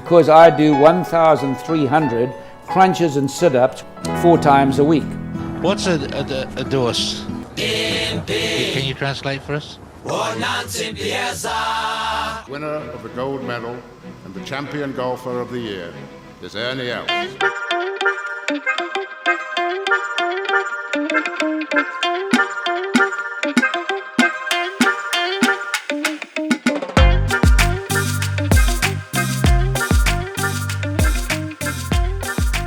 because I do 1,300 crunches and sit-ups 4 times a week. What's a dose? Can you translate for us? Winner of the gold medal and the champion golfer of the year is Ernie Els.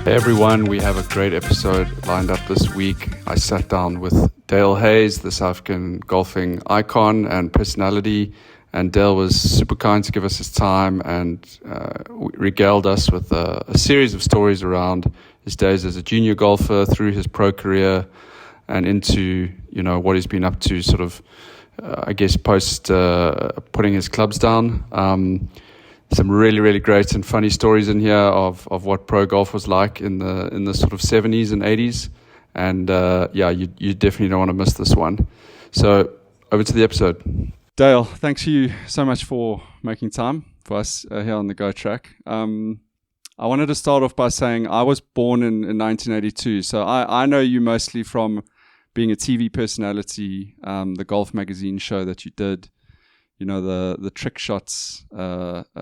Hey everyone, we have a great episode lined up this week. I sat down with Dale Hayes, the South African golfing icon and personality, and Dale was super kind to give us his time and regaled us with a series of stories around his days as a junior golfer through his pro career and into, what he's been up to sort of, post putting his clubs down. Some really, really great and funny stories in here of what pro golf was like in the sort of 70s and 80s. And you definitely don't want to miss this one. So over to the episode. Dale, thanks you so much for making time for us here on the Go Track. I wanted to start off by saying I was born in 1982. So I know you mostly from being a TV personality, the golf magazine show that you did. The trick shots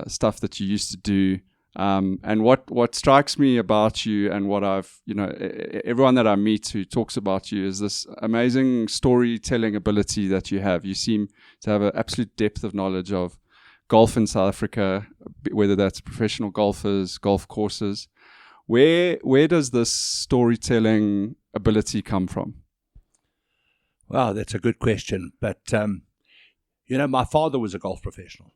stuff that you used to do. And what strikes me about you and what I've, everyone that I meet who talks about you is this amazing storytelling ability that you have. You seem to have an absolute depth of knowledge of golf in South Africa, whether that's professional golfers, golf courses. Where does this storytelling ability come from? Wow, that's a good question. But, my father was a golf professional.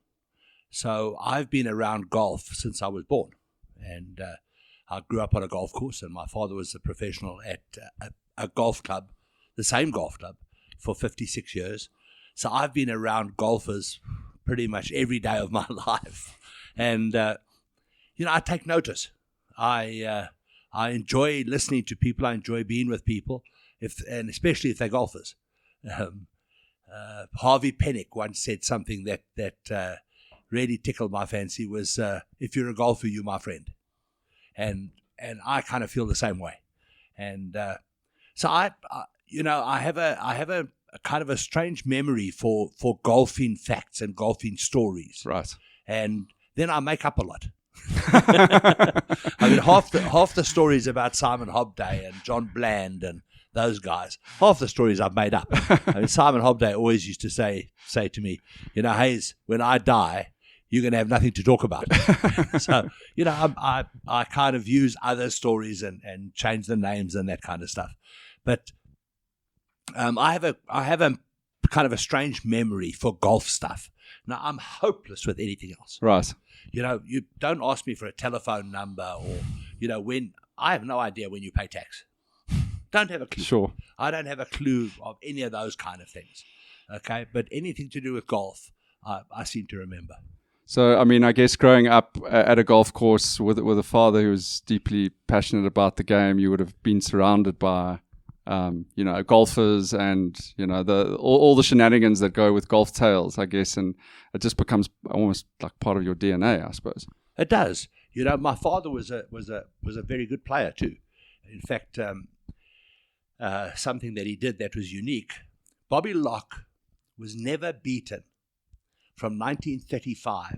So I've been around golf since I was born. And I grew up on a golf course, and my father was a professional at a golf club, the same golf club, for 56 years. So I've been around golfers pretty much every day of my life. And, I take notice. I enjoy listening to people. I enjoy being with people, and especially if they're golfers. Harvey Pennick once said something that really tickled my fancy was, if you're a golfer, you're my friend. And I kind of feel the same way. And so I have a kind of a strange memory for golfing facts and golfing stories. Right. And then I make up a lot. I mean, half the stories about Simon Hobday and John Bland and those guys, half the stories I've made up. I mean, Simon Hobday always used to say to me, Hayes, when I die, you're going to have nothing to talk about. So, I kind of use other stories and change the names and that kind of stuff. But I have a kind of a strange memory for golf stuff. Now, I'm hopeless with anything else. Right. You don't ask me for a telephone number or, when I have no idea when you pay tax. Don't have a clue. Sure. I don't have a clue of any of those kind of things. Okay. But anything to do with golf, I seem to remember. So, I mean, I guess growing up at a golf course with a father who was deeply passionate about the game, you would have been surrounded by, golfers and, all the shenanigans that go with golf tales, I guess. And it just becomes almost like part of your DNA, I suppose. It does. My father was a very good player too. In fact, something that he did that was unique. Bobby Locke was never beaten from 1935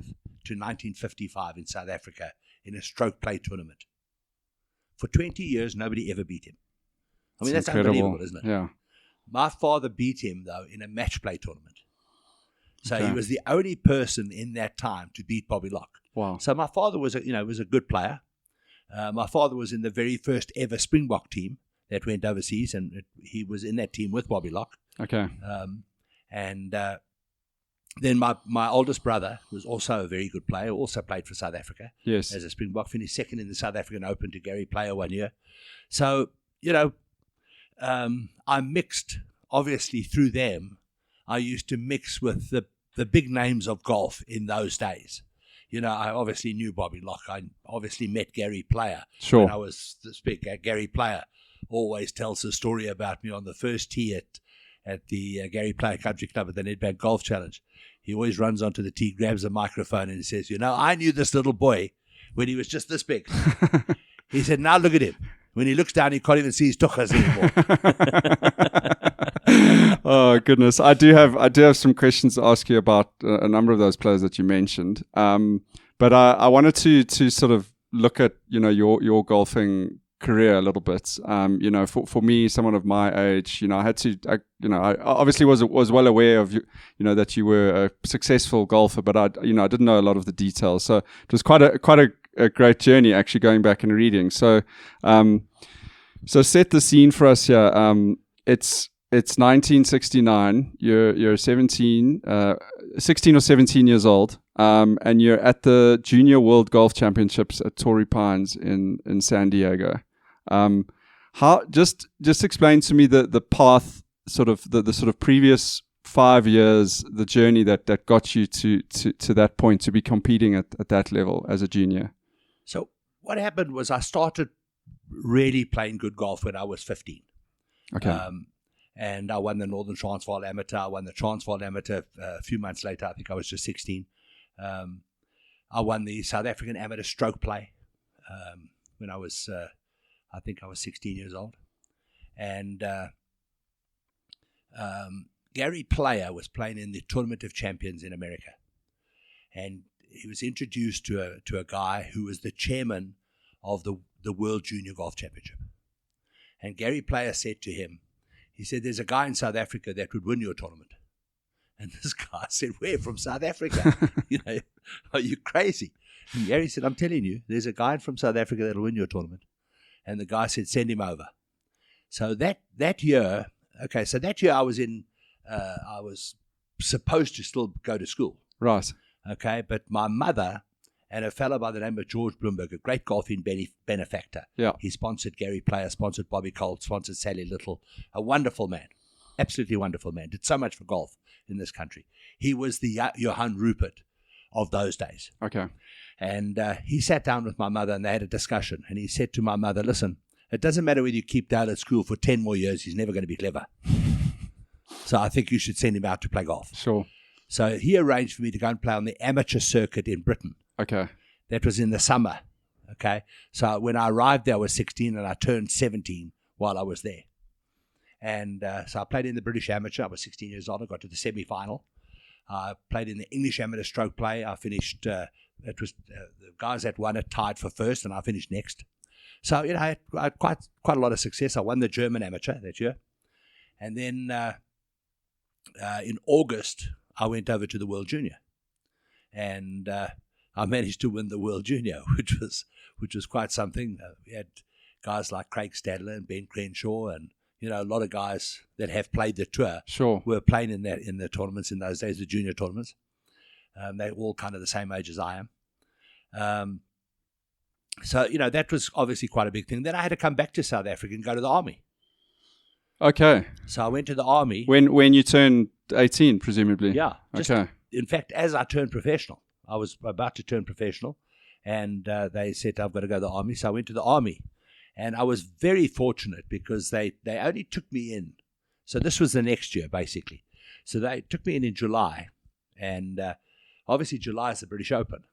to 1955 in South Africa in a stroke play tournament. For 20 years, nobody ever beat him. I mean, that's unbelievable, isn't it? Yeah. My father beat him, though, in a match play tournament. So Okay. he was the only person in that time to beat Bobby Locke. Wow. So my father was a good player. My father was in the very first ever Springbok team that went overseas, and he was in that team with Bobby Locke. Okay. Then my oldest brother was also a very good player, also played for South Africa. Yes. As a Springbok, finished second in the South African Open to Gary Player one year. So, I mixed, obviously through them, I used to mix with the big names of golf in those days. I obviously knew Bobby Locke. I obviously met Gary Player. Sure. When I was the speaker, Gary Player always tells a story about me on the first tee at the Gary Player Country Club at the Nedbank Golf Challenge. He always runs onto the tee, grabs a microphone and says, I knew this little boy when he was just this big. He said, now look at him. When he looks down, he can't even see his tuchas anymore. Oh goodness, I do have some questions to ask you about a number of those players that you mentioned. But I wanted to sort of look at your golfing career a little bit. For me, someone of my age, I had to, I obviously was well aware of that you were a successful golfer, but I didn't know a lot of the details. So it was quite a great journey actually going back and reading. So set the scene for us here. It's 1969. You're 16 or 17 years old, and you're at the Junior World Golf Championships at Torrey Pines in San Diego. How just explain to me the path, sort of the sort of previous 5 years, the journey that got you to that point, to be competing at that level as a junior. So what happened was I started really playing good golf when I was 15. Okay. And I won the Northern Transvaal Amateur. I won the Transvaal Amateur a few months later. I think I was just 16. I won the South African Amateur Stroke Play when I was, I think I was 16 years old. And Gary Player was playing in the Tournament of Champions in America. And he was introduced to a guy who was the chairman of the World Junior Golf Championship. And Gary Player said to him, he said, there's a guy in South Africa that would win your tournament. And this guy said, where? From South Africa? Are you crazy? And Gary said, I'm telling you, there's a guy from South Africa that will win your tournament. And the guy said, send him over. So that year I was I was supposed to still go to school. Right. Okay, but my mother and a fellow by the name of George Bloomberg, a great golfing benefactor. Yeah. He sponsored Gary Player, sponsored Bobby Colt, sponsored Sally Little. A wonderful man. Absolutely wonderful man. Did so much for golf in this country. He was the Johan Rupert of those days. Okay. And he sat down with my mother and they had a discussion. And he said to my mother, listen, it doesn't matter whether you keep Dale at school for 10 more years, he's never going to be clever. So I think you should send him out to play golf. Sure. So he arranged for me to go and play on the amateur circuit in Britain. Okay. That was in the summer. Okay. So when I arrived there, I was 16 and I turned 17 while I was there. And so I played in the British Amateur. I was 16 years old. I got to the semi-final. I played in the English Amateur Stroke Play. I finished, it was the guys that won it tied for first and I finished next. So, I had quite a lot of success. I won the German Amateur that year. And then in August, I went over to the World Junior. And I managed to win the World Junior, which was quite something. We had guys like Craig Stadler and Ben Crenshaw, and a lot of guys that have played the tour. Sure. Were playing in the tournaments in those days, the junior tournaments. They're all kind of the same age as I am. So that was obviously quite a big thing. Then I had to come back to South Africa and go to the army. Okay. So I went to the army when you turned 18, presumably. Yeah. Okay. In fact, as I turned professional. I was about to turn professional, and they said, I've got to go to the army. So I went to the army, and I was very fortunate because they only took me in. So this was the next year, basically. So they took me in July, and obviously July is the British Open.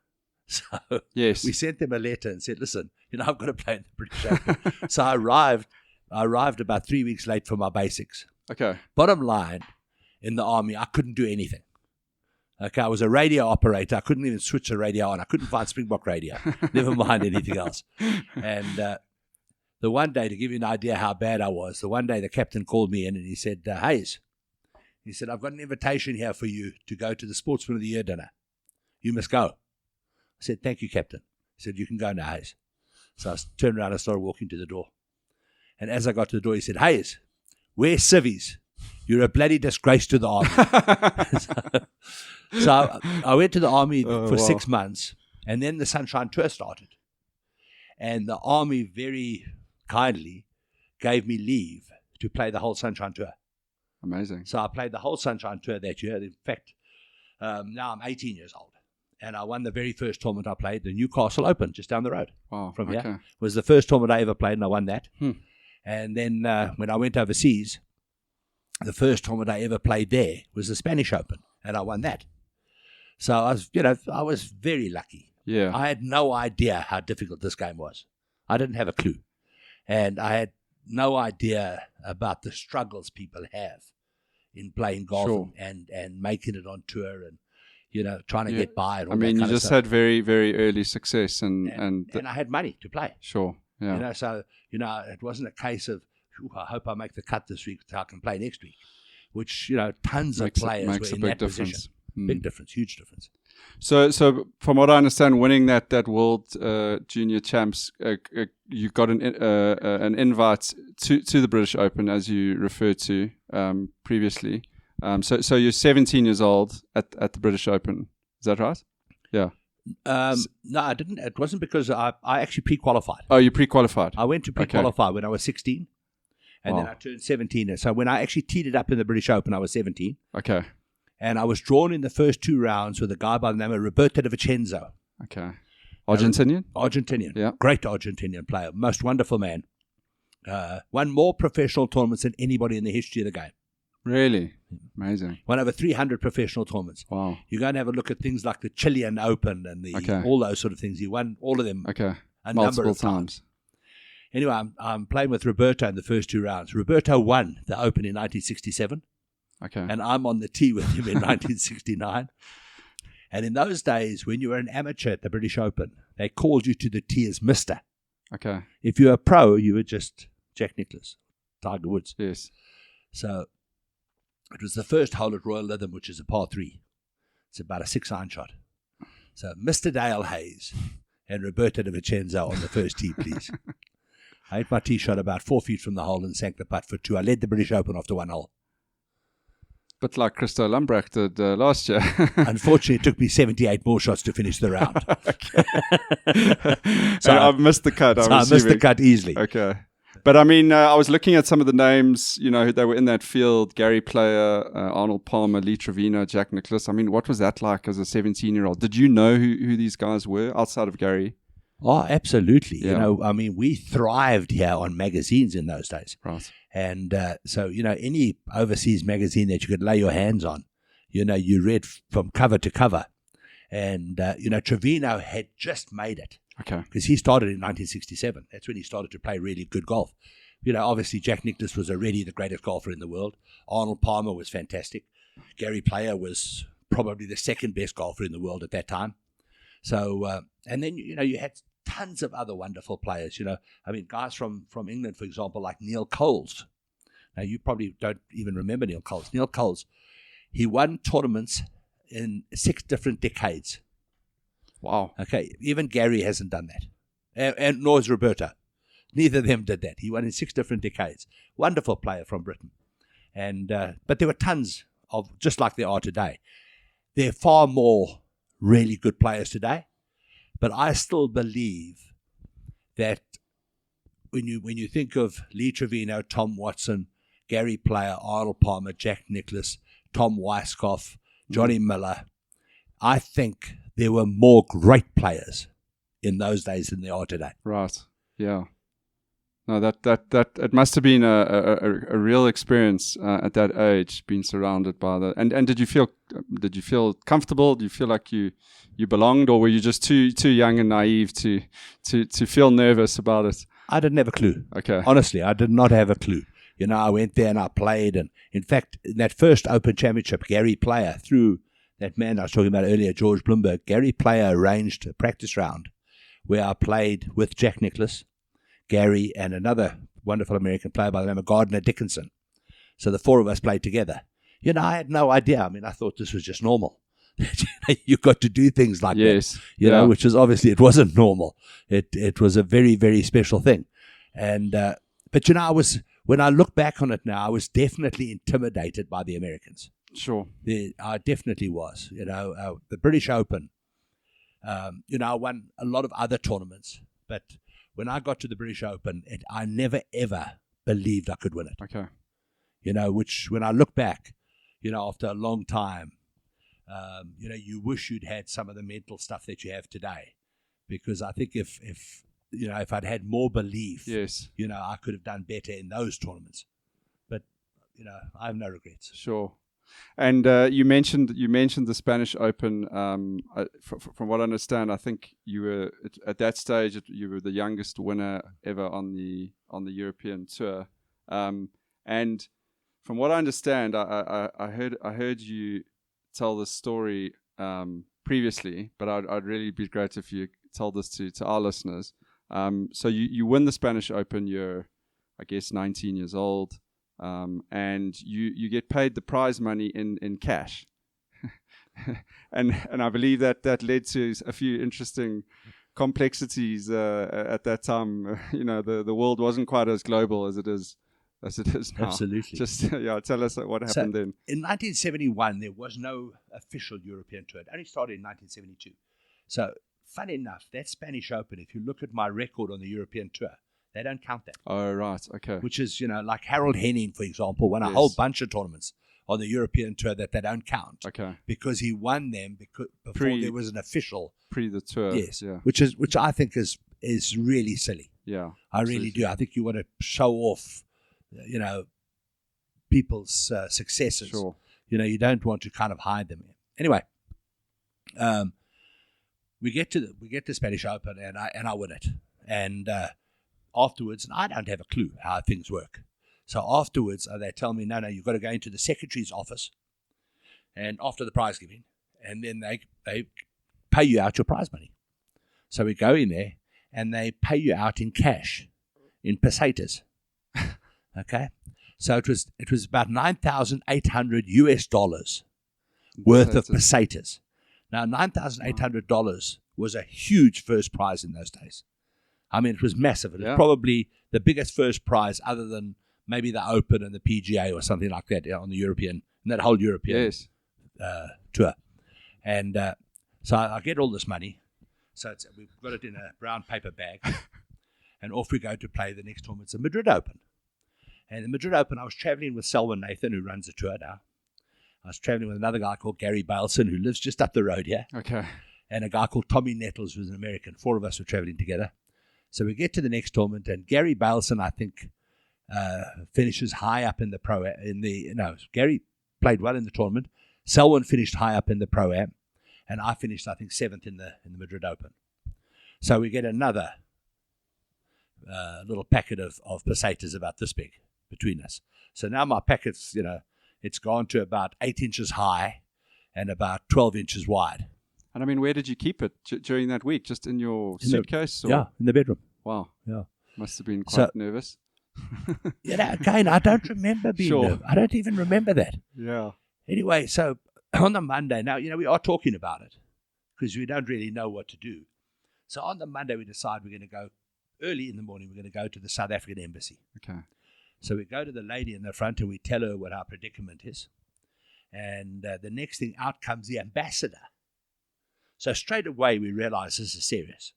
So yes, we sent them a letter and said, listen, I've got to play in the British Open. So I arrived about 3 weeks late for my basics. Okay. Bottom line, in the army, I couldn't do anything. Okay, I was a radio operator. I couldn't even switch the radio on. I couldn't find Springbok radio. Never mind anything else. And the one day, to give you an idea how bad I was, the captain called me in and he said, Hayes, he said, I've got an invitation here for you to go to the Sportsman of the Year dinner. You must go. I said, thank you, Captain. He said, you can go now, Hayes. So I turned around and started walking to the door. And as I got to the door, he said, Hayes, wear civvies. You're a bloody disgrace to the army. So I went to the army for 6 months, and then the Sunshine Tour started. And the army very kindly gave me leave to play the whole Sunshine Tour. Amazing. So I played the whole Sunshine Tour that year. In fact, now I'm 18 years old. And I won the very first tournament I played, the Newcastle Open, just down the road from here. It was the first tournament I ever played, and I won that. And then when I went overseas, the first tournament I ever played there was the Spanish Open, and I won that. So I was very lucky. Yeah. I had no idea how difficult this game was. I didn't have a clue. And I had no idea about the struggles people have in playing golf Sure. and making it on tour and, trying to Yeah. get by. And all I mean, that you kind of just stuff. had very, very early success and I had money to play. sure. Yeah. So, it wasn't a case of, I hope I make the cut this week so I can play next week, which, tons of players were in that position. Big difference, huge difference. So from what I understand, winning that World Junior Champs, you got an invite to the British Open, as you referred to previously. So you're 17 years old at the British Open. Is that right? Yeah. No, I didn't. It wasn't because I actually pre-qualified. Oh, you pre-qualified. I went to pre-qualify when I was 16, and then I turned 17. So when I actually teed it up in the British Open, I was 17. Okay. And I was drawn in the first 2 rounds with a guy by the name of Roberto De Vincenzo. Okay. Argentinian? Argentinian. Yeah. Great Argentinian player. Most wonderful man. Won more professional tournaments than anybody in the history of the game. Really? Amazing. Won over 300 professional tournaments. Wow. You go and have a look at things like the Chilean Open and all those sort of things. He won all of them a number of times. Anyway, I'm playing with Roberto in the first 2 rounds. Roberto won the Open in 1967. Okay. And I'm on the tee with him in 1969. And in those days, when you were an amateur at the British Open, they called you to the tee as Mr. Okay. If you were a pro, you were just Jack Nicklaus, Tiger Woods. Yes. So it was the first hole at Royal Lytham, which is a par 3. It's about a 6-iron shot. So Mr. Dale Hayes and Roberto De Vincenzo on the first tee, please. I hit my tee shot about 4 feet from the hole and sank the putt for 2. I led the British Open after 1 hole. But like Christo Lambrecht did last year. Unfortunately, it took me 78 more shots to finish the round. So I've missed the cut. I missed the cut easily. Okay. But I mean, I was looking at some of the names, they were in that field. Gary Player, Arnold Palmer, Lee Trevino, Jack Nicklaus. I mean, what was that like as a 17-year-old? Did you know who these guys were outside of Gary? Oh, absolutely. Yeah. We thrived here on magazines in those days. Right. And so, any overseas magazine that you could lay your hands on, you read from cover to cover. And, Trevino had just made it. Okay. Because he started in 1967. That's when he started to play really good golf. Obviously Jack Nicklaus was already the greatest golfer in the world. Arnold Palmer was fantastic. Gary Player was probably the second best golfer in the world at that time. So, and then, you had tons of other wonderful players, guys from England, for example, like Neil Coles. Now, you probably don't even remember Neil Coles. Neil Coles, he won tournaments in 6 different decades. Wow. Okay, even Gary hasn't done that, and nor is Roberto. Neither of them did that. He won in 6 different decades. Wonderful player from Britain. And but there were tons of, just like there are today. There are far more really good players today. But I still believe that when you think of Lee Trevino, Tom Watson, Gary Player, Arnold Palmer, Jack Nicklaus, Tom Weiskopf, Johnny Miller, I think there were more great players in those days than there are today. Right. Yeah. No, that it must have been a real experience at that age, being surrounded by the. And did you feel comfortable? Did you feel like you belonged, or were you just too young and naive to feel nervous about it? I didn't have a clue. Okay. Honestly, I did not have a clue. I went there and I played, and in fact, in that first Open Championship, Gary Player, through that man I was talking about earlier, George Bloomberg, Gary Player arranged a practice round where I played with Jack Nicklaus, Gary, and another wonderful American player by the name of Gardner Dickinson. So the 4 of us played together. I had no idea. I thought this was just normal. You got to do things like that. Yeah. Which is obviously it wasn't normal. It was a very, very special thing. And but when I look back on it now, I was definitely intimidated by the Americans. Sure. I definitely was. The British Open. I won a lot of other tournaments, but when I got to the British Open, I never ever believed I could win it. Okay. Which when I look back, after a long time, you wish you'd had some of the mental stuff that you have today, because I think if I'd had more belief, yes, I could have done better in those tournaments. But I have no regrets. Sure. And you mentioned the Spanish Open. From what I understand, I think you were at that stage. You were the youngest winner ever on the European tour. And from what I understand, I heard you tell this story previously, but I'd really be great if you tell this to our listeners. So you win the Spanish Open. You're, I guess, 19 years old. And you get paid the prize money in cash, and I believe that led to a few interesting complexities at that time. The world wasn't quite as global as it is now. Absolutely. Just tell us what happened then. In 1971, there was no official European tour. It only started in 1972. So, funny enough, that Spanish Open, if you look at my record on the European tour, they don't count that. Oh, right. Okay. Which is, like Harold Henning, for example, won a whole bunch of tournaments on the European tour that they don't count. Okay. Because he won them before there was an official. The tour. Yes. Yeah. Which I think is really silly. Yeah. I really do. I think you want to show off, people's successes. Sure. You don't want to kind of hide them. Anyway, we get to Spanish Open and I win it. And afterwards, and I don't have a clue how things work. So afterwards, they tell me, no, you've got to go into the secretary's office, and after the prize giving, and then they pay you out your prize money. So we go in there, and they pay you out in cash, in pesetas. Okay, so it was about $9,800 worth of pesetas. Now $9,800 was a huge first prize in those days. I mean, it was massive. It was probably the biggest first prize, other than maybe the Open and the PGA or something like that on the European, in that whole European tour. And so I get all this money. So we've got it in a brown paper bag, and off we go to play the next tournament. It's the Madrid Open. And the Madrid Open, I was traveling with Selwyn Nathan, who runs the tour now. I was traveling with another guy called Gary Baleson, who lives just up the road here. Okay. And a guy called Tommy Nettles, who's an American. 4 of us were traveling together. So we get to the next tournament, and Gary Baleson, I think, finishes high up in the Gary played well in the tournament. Selwyn finished high up in the Pro-Am, and I finished, I think, 7th in the Madrid Open. So we get another little packet of pesetas about this big between us. So now my packet's, it's gone to about 8 inches high and about 12 inches wide. And I mean, where did you keep it during that week? Just in your suitcase? Yeah, in the bedroom. Wow. Yeah. Must have been quite nervous. Again, I don't remember being nervous. I don't even remember that. Yeah. Anyway, so on the Monday, now, we are talking about it because we don't really know what to do. So on the Monday, we decide we're going to go early in the morning. We're going to go to the South African Embassy. Okay. So we go to the lady in the front and we tell her what our predicament is. And the next thing out comes the ambassador. So straight away we realize this is serious.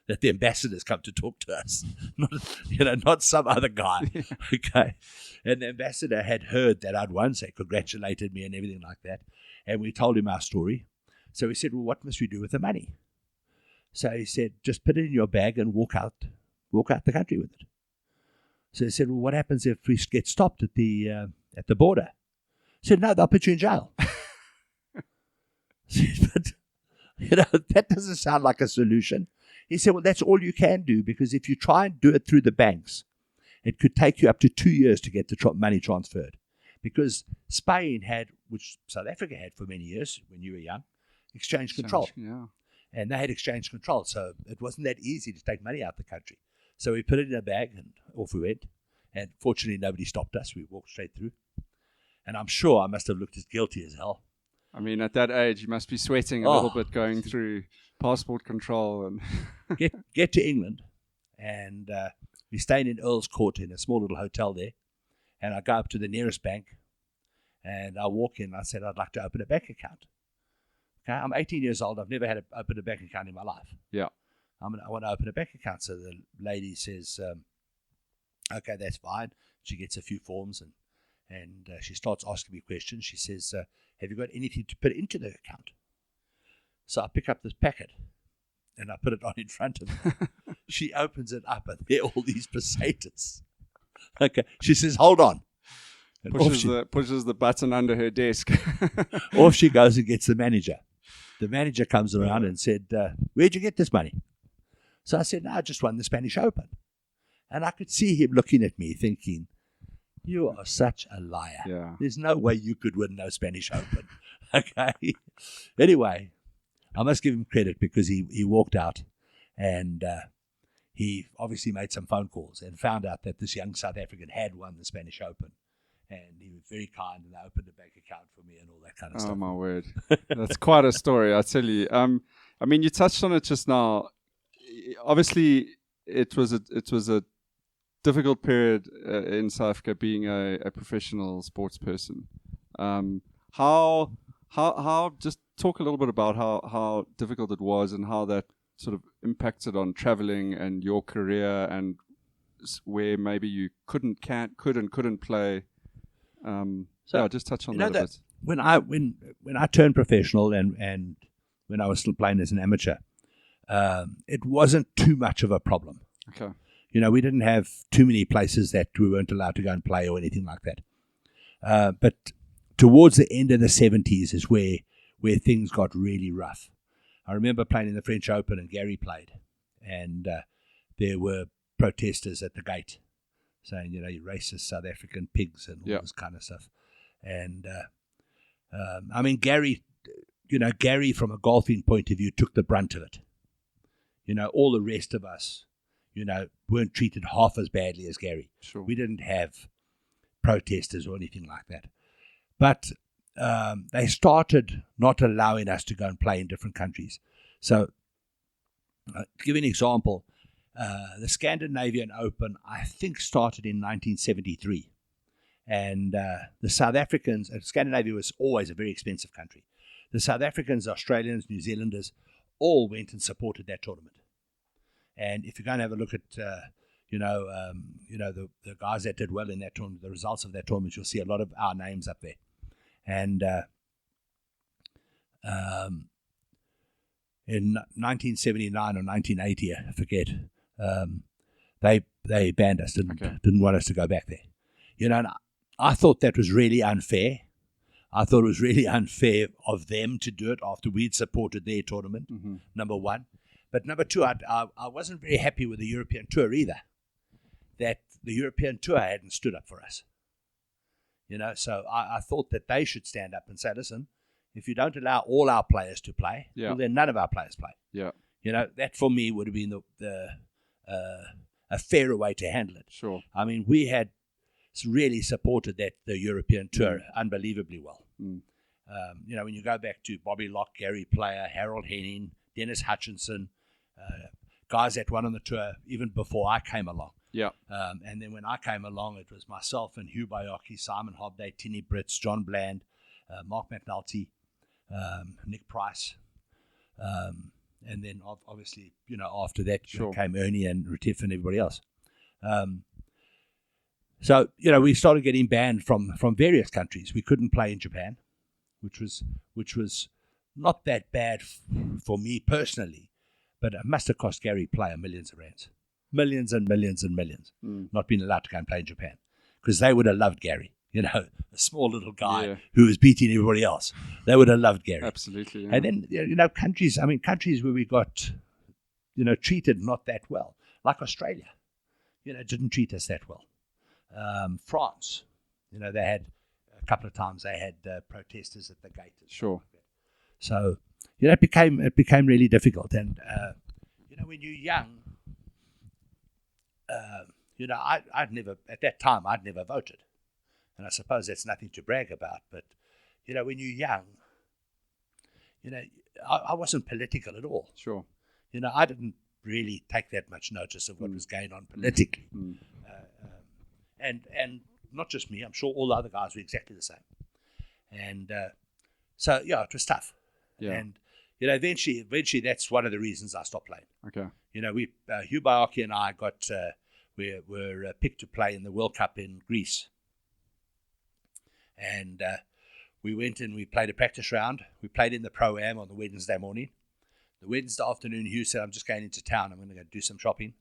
That the ambassador's come to talk to us, not some other guy. Okay, and the ambassador had heard that I'd won, so he congratulated me and everything like that. And we told him our story. So he said, "Well, what must we do with the money?" So he said, "Just put it in your bag and walk out the country with it." So he said, "Well, what happens if we get stopped at the border?" He said, "No, they'll put you in jail." But that doesn't sound like a solution. He said, well, that's all you can do, because if you try and do it through the banks, it could take you up to 2 years to get the money transferred. Because Spain had, which South Africa had for many years when you were young, exchange control. Yeah. And they had exchange control, so it wasn't that easy to take money out of the country. So we put it in a bag and off we went. And fortunately, nobody stopped us. We walked straight through. And I'm sure I must have looked as guilty as hell. I mean, at that age, you must be sweating a little bit going through passport control. And get to England, and we're staying in Earl's Court in a small little hotel there. And I go up to the nearest bank, and I walk in. And I said, I'd like to open a bank account. Okay, I'm 18 years old. I've never had to open a bank account in my life. Yeah. I want to open a bank account. So the lady says, okay, that's fine. She gets a few forms, and she starts asking me questions. She says, have you got anything to put into the account? So I pick up this packet, and I put it on in front of her. She opens it up, and there are all these pesetas. Okay. She says, hold on. And pushes the button under her desk. off she goes and gets the manager. The manager comes around and said, where'd you get this money? So I said, no, I just won the Spanish Open. And I could see him looking at me thinking, you are such a liar. Yeah. There's no way you could win no Spanish Open. Okay. Anyway, I must give him credit because he walked out and he obviously made some phone calls and found out that this young South African had won the Spanish Open. And he was very kind and they opened a bank account for me and all that kind of stuff. Oh, my word. That's quite a story, I tell you. I mean, you touched on it just now. Obviously, it was a difficult period in South Africa being a professional sports person. How just talk a little bit about how difficult it was and how that sort of impacted on traveling and your career and where maybe you could and couldn't play. Just touch on that a bit. When I turned professional and when I was still playing as an amateur, it wasn't too much of a problem. Okay. We didn't have too many places that we weren't allowed to go and play or anything like that. But towards the end of the 70s is where things got really rough. I remember playing in the French Open and Gary played, and there were protesters at the gate saying, you racist South African pigs and all this kind of stuff. And I mean, Gary from a golfing point of view took the brunt of it. All the rest of us, weren't treated half as badly as Gary. Sure. We didn't have protesters or anything like that. But they started not allowing us to go and play in different countries. So, to give you an example, the Scandinavian Open, I think, started in 1973. And the South Africans, Scandinavia was always a very expensive country. The South Africans, Australians, New Zealanders, all went and supported that tournament. And if you're going to have a look at, the guys that did well in that tournament, the results of that tournament, you'll see a lot of our names up there. And in 1979 or 1980, I forget, they banned us, didn't want us to go back there. And I thought that was really unfair. I thought it was really unfair of them to do it after we'd supported their tournament, number one. But number two, I wasn't very happy with the European Tour either, that the European Tour hadn't stood up for us. So I thought that they should stand up and say, listen, if you don't allow all our players to play, well, then none of our players play. Yeah. That for me would have been a fairer way to handle it. Sure. I mean, we had really supported the European Tour unbelievably well. When you go back to Bobby Locke, Gary Player, Harold Henning, Dennis Hutchinson, guys that won on the tour even before I came along. Yeah. And then when I came along, it was myself and Hugh Baiocchi, Simon Hobday, Tinny Brits, John Bland, Mark McNulty, Nick Price. And then obviously, after that came Ernie and Retief and everybody else. So, we started getting banned from various countries. We couldn't play in Japan, which was not that bad for me personally, but it must have cost Gary Player millions of rands. Millions and millions and millions. Not being allowed to go and play in Japan. Because they would have loved Gary. A small little guy who was beating everybody else. They would have loved Gary. Absolutely. Yeah. And then, countries where we got, treated not that well. Like Australia, didn't treat us that well. France, they had a couple of times they had protesters at the gate. Sure. Like so, it became really difficult. And, when you're young, I'd never voted. And I suppose that's nothing to brag about. But, when you're young, I wasn't political at all. Sure. I didn't really take that much notice of what was going on politically. And not just me, I'm sure all the other guys were exactly the same. And so, it was tough. Yeah. And, eventually that's one of the reasons I stopped playing. Okay. We Hugh Baiocchi and I were picked to play in the World Cup in Greece. And we went and we played a practice round. We played in the Pro-Am on the Wednesday morning. The Wednesday afternoon, Hugh said, I'm just going into town. I'm going to go do some shopping.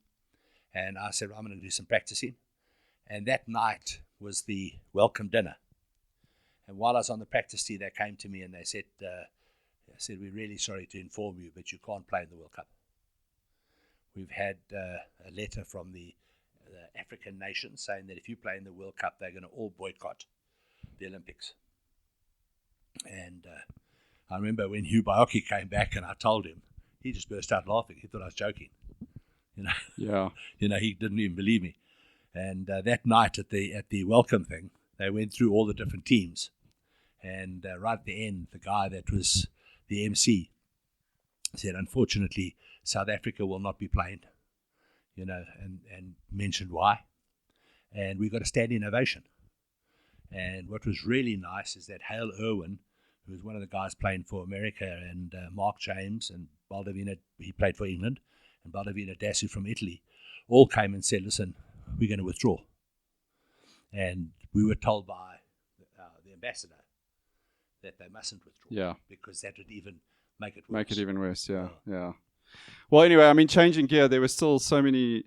And I said, I'm going to do some practicing. And that night, was the welcome dinner. And while I was on the practice tee, they came to me and they said, we're really sorry to inform you, but you can't play in the World Cup. We've had a letter from the African nations saying that if you play in the World Cup, they're going to all boycott the Olympics. And I remember when Hugh Bioki came back and I told him, he just burst out laughing. He thought I was joking. Yeah. He didn't even believe me. And that night at the welcome thing, they went through all the different teams. And right at the end, the guy that was the MC said, unfortunately, South Africa will not be playing, and mentioned why. And we got a standing ovation. And what was really nice is that Hale Irwin, who was one of the guys playing for America, and Mark James and Baldovino, he played for England, and Baldovino Dassu from Italy, all came and said, listen, we're going to withdraw. And we were told by the ambassador that they mustn't withdraw, because that would even make it worse. Make it even worse, yeah. Well, anyway, I mean, changing gear, there were still so many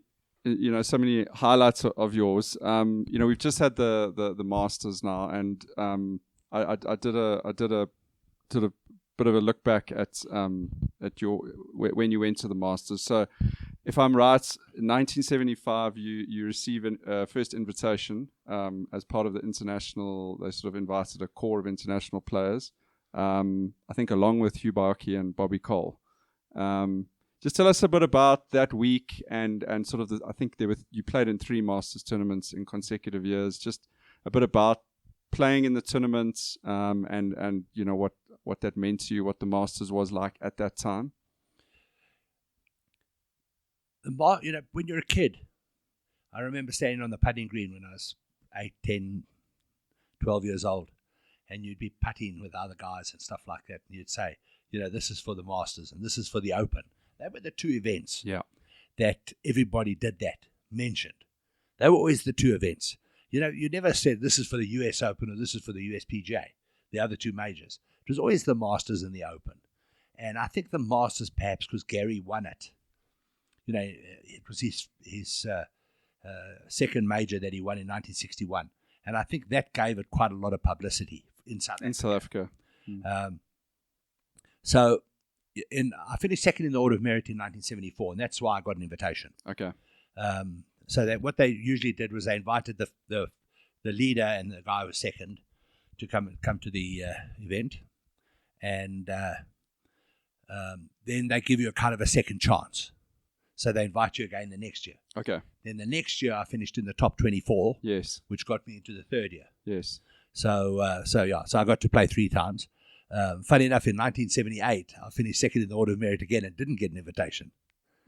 highlights of yours. We've just had the Masters now, and I did a sort of bit of a look back at your when you went to the Masters. So, if I'm right, in 1975 you receive a first invitation as part of the international. They sort of invited a core of international players. I think along with Hugh Bioki and Bobby Cole. Just tell us a bit about that week and sort of I think you played in 3 Masters tournaments in consecutive years. Just a bit about playing in the tournaments and what that meant to you, what the Masters was like at that time. When you're a kid, I remember standing on the putting green when I was 8, 10, 12 years old, and you'd be putting with other guys and stuff like that, and you'd say, this is for the Masters and this is for the Open. They were the 2 events that everybody did mentioned. They were always the 2 events. You never said this is for the US Open or this is for the USPGA, the other 2 majors. It was always the Masters and the Open. And I think the Masters, perhaps because Gary won it, it was his second major that he won in 1961. And I think that gave it quite a lot of publicity in South Africa. So I finished second in the order of merit in 1974, and that's why I got an invitation. Okay. So that what they usually did was they invited the leader and the guy who was second to come to the event, and then they give you a kind of a second chance. So they invite you again the next year. Okay. Then the next year I finished in the top 24. Yes. Which got me into the third year. Yes. So I got to play 3 times. Funny enough, in 1978, I finished second in the order of merit again and didn't get an invitation.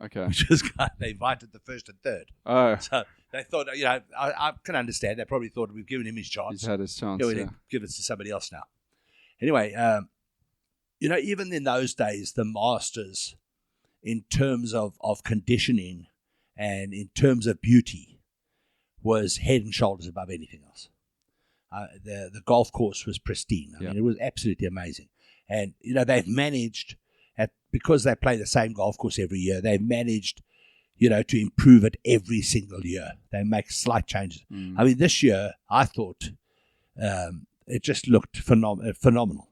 Okay. Which was kind of, they invited the first and third. Oh. So they thought, I can understand. They probably thought we've given him his chance. He's had his chance, give it to somebody else now. Anyway, even in those days, the Masters, in terms of conditioning and in terms of beauty, was head and shoulders above anything else. The golf course was pristine. I mean, it was absolutely amazing. And, they've managed, because they play the same golf course every year, they've managed, to improve it every single year. They make slight changes. I mean, this year, I thought it just looked phenomenal.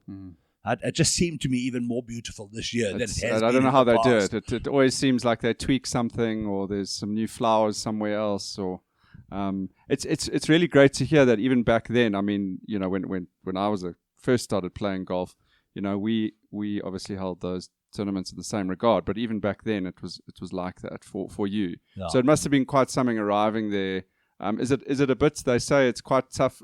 It just seemed to me even more beautiful this year than it has been. I don't know how they past. do it. It always seems like they tweak something, or there's some new flowers somewhere else, or it's really great to hear that even back then. I mean, when I was first started playing golf, we obviously held those tournaments in the same regard, but even back then it was like that for you. Yeah. So it must have been quite something arriving there. Is it a bit? They say it's quite tough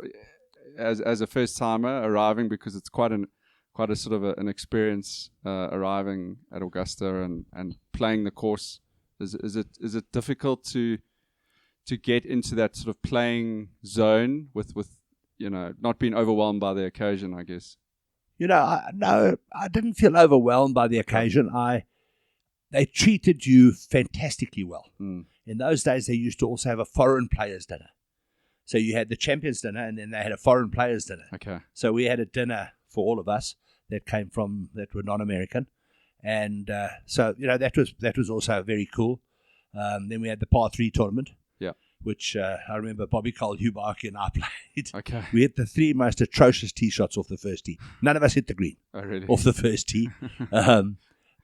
as a first timer arriving, because it's quite a sort of an experience arriving at Augusta and playing the course. Is it difficult to get into that sort of playing zone with not being overwhelmed by the occasion, I guess? No, I didn't feel overwhelmed by the occasion. They treated you fantastically well. In those days, they used to also have a foreign players' dinner. So you had the champions' dinner, and then they had a foreign players' dinner. Okay. So we had a dinner for all of us that were non-American, and so that was also very cool. Then we had the par 3 tournament, which I remember Bobby Cole, Hugh Barker, and I played. Okay. We hit the 3 most atrocious tee shots off the first tee. None of us hit the green off the first tee.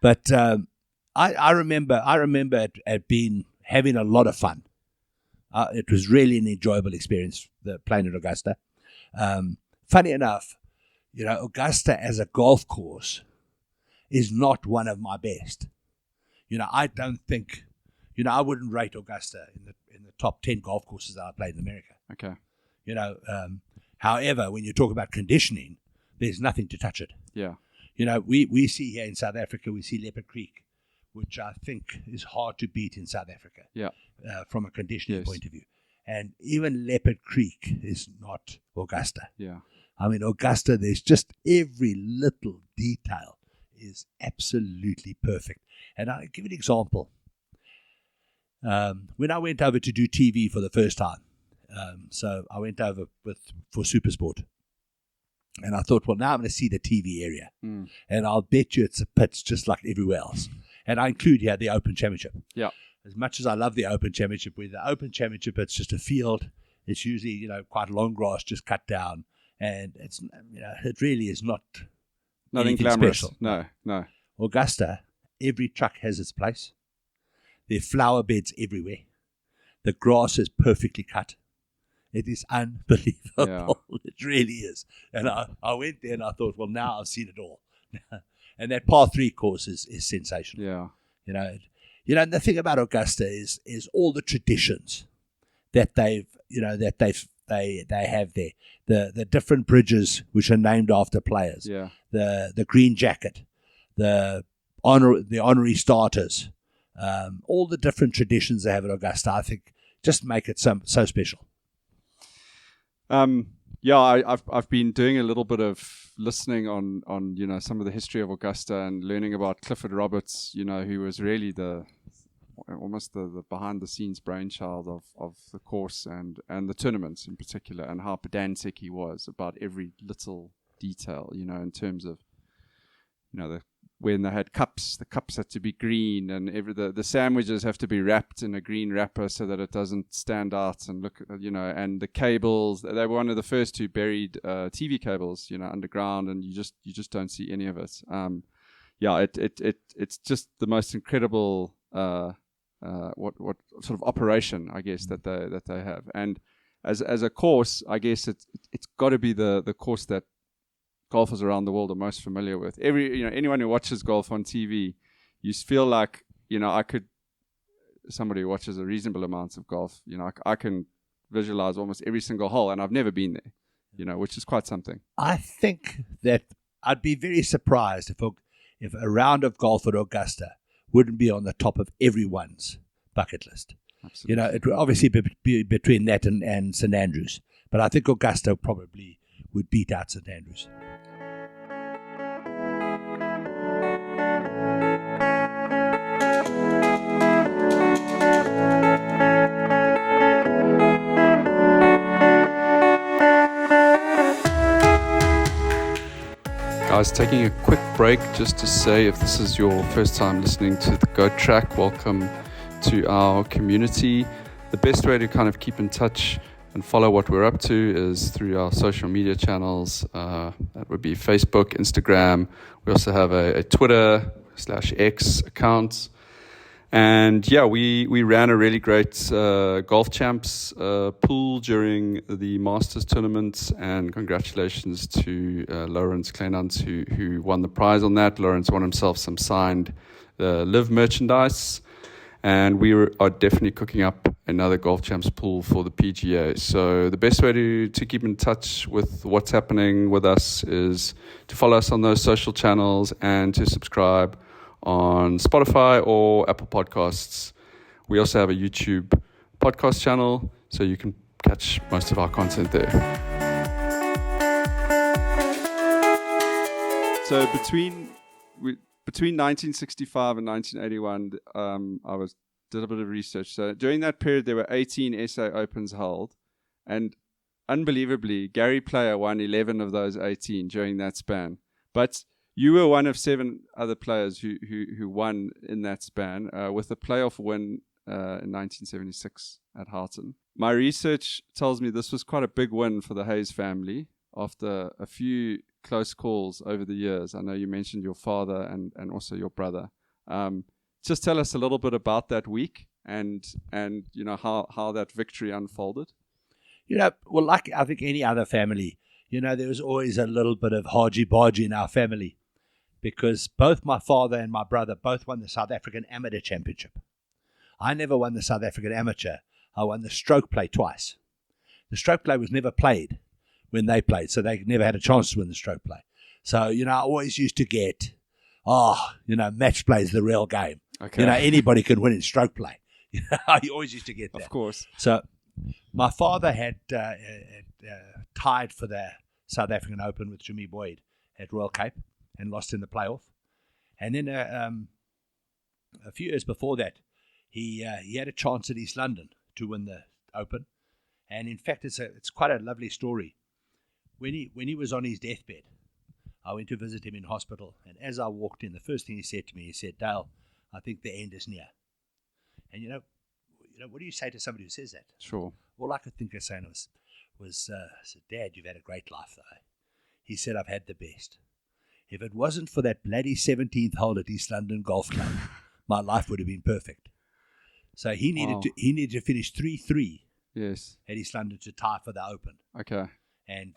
But I remember having a lot of fun. It was really an enjoyable experience, playing at Augusta. Funny enough, Augusta as a golf course is not one of my best. I don't think, I wouldn't rate Augusta in the top 10 golf courses that I played in America. Okay. However, when you talk about conditioning, there's nothing to touch it. Yeah. We see here in South Africa, we see Leopard Creek, which I think is hard to beat in South Africa. Yeah. From a conditioning point of view. And even Leopard Creek is not Augusta. Yeah. I mean, Augusta, there's just every little detail is absolutely perfect. And I'll give you an example. When I went over to do TV for the first time, so I went over for Supersport, and I thought, well, now I'm going to see the TV area, and I'll bet you it's a pits just like everywhere else. And I include here the Open Championship. Yeah. As much as I love the Open Championship, with the Open Championship, it's just a field. It's usually quite long grass, just cut down, and it's it really is not nothing glamorous. Special. No. Augusta, every truck has its place. There are flower beds everywhere. The grass is perfectly cut. It is unbelievable. Yeah. It really is. And I went there and I thought, well, now I've seen it all. And that par 3 course is sensational. Yeah. And the thing about Augusta is all the traditions that they have there. The different bridges which are named after players. Yeah. The green jacket, the honorary starters. All the different traditions they have at Augusta, I think, just make it so special. I've been doing a little bit of listening on some of the history of Augusta and learning about Clifford Roberts, who was really almost the behind the scenes brainchild of the course and the tournaments in particular, and how pedantic he was about every little detail, in terms of when they had cups, the cups had to be green, and the sandwiches have to be wrapped in a green wrapper so that it doesn't stand out and look, and the cables, they were one of the first who buried TV cables, underground, and you just don't see any of it. It's just the most incredible what sort of operation, I guess, that they have. And as a course, I guess it's got to be the course that golfers around the world are most familiar with. Anyone who watches golf on TV, you feel like, somebody who watches a reasonable amount of golf, I can visualize almost every single hole, and I've never been there, which is quite something. I think that I'd be very surprised if a round of golf at Augusta wouldn't be on the top of everyone's bucket list. Absolutely. It would obviously be between that and St. Andrews, but I think Augusta probably would beat out St. Andrews. Guys, taking a quick break just to say, if this is your first time listening to the Go Track, welcome to our community. The best way to kind of keep in touch and follow what we're up to is through our social media channels. That would be Facebook, Instagram. We also have a Twitter/X account. And we ran a really great golf champs pool during the Masters tournament, and congratulations to Lawrence Kleinans who won the prize on that. Lawrence won himself some signed Live merchandise, and we are definitely cooking up another golf champs pool for the PGA. So the best way to keep in touch with what's happening with us is to follow us on those social channels and to subscribe on Spotify or Apple Podcasts. We also have a YouTube podcast channel, so you can catch most of our content there. So between 1965 and 1981, I did a bit of research. So during that period, there were 18 SA Opens held, and unbelievably, Gary Player won 11 of those 18 during that span. But you were one of 7 other players who won in that span, with a playoff win in 1976 at Houghton. My research tells me this was quite a big win for the Hayes family after a few close calls over the years. I know you mentioned your father and also your brother. Just tell us a little bit about that week and you know how that victory unfolded. You know, well, like I think any other family, you know, there was always a little bit of hodgy-bodgy in our family because both my father and my brother both won the South African Amateur Championship. I never won the South African Amateur. I won the stroke play twice. The stroke play was never played when they played, so they never had a chance to win the stroke play. So, you know, I always used to get, match play is the real game. Okay. You know, anybody can win in stroke play. You know, I always used to get that. Of course. So my father had tied for the South African Open with Jimmy Boyd at Royal Cape and lost in the playoff. And then a few years before that, he had a chance at East London to win the Open. And in fact, it's quite a lovely story. When he was on his deathbed, I went to visit him in hospital. And as I walked in, the first thing he said to me, he said, "Dale, I think the end is near." And you know, what do you say to somebody who says that? Sure. All I could think of saying was I said, "Dad, you've had a great life, though." He said, "I've had the best. If it wasn't for that bloody 17th hole at East London Golf Club, my life would have been perfect." So he needed to finish 3-3 Yes. at East London to tie for the Open. Okay. And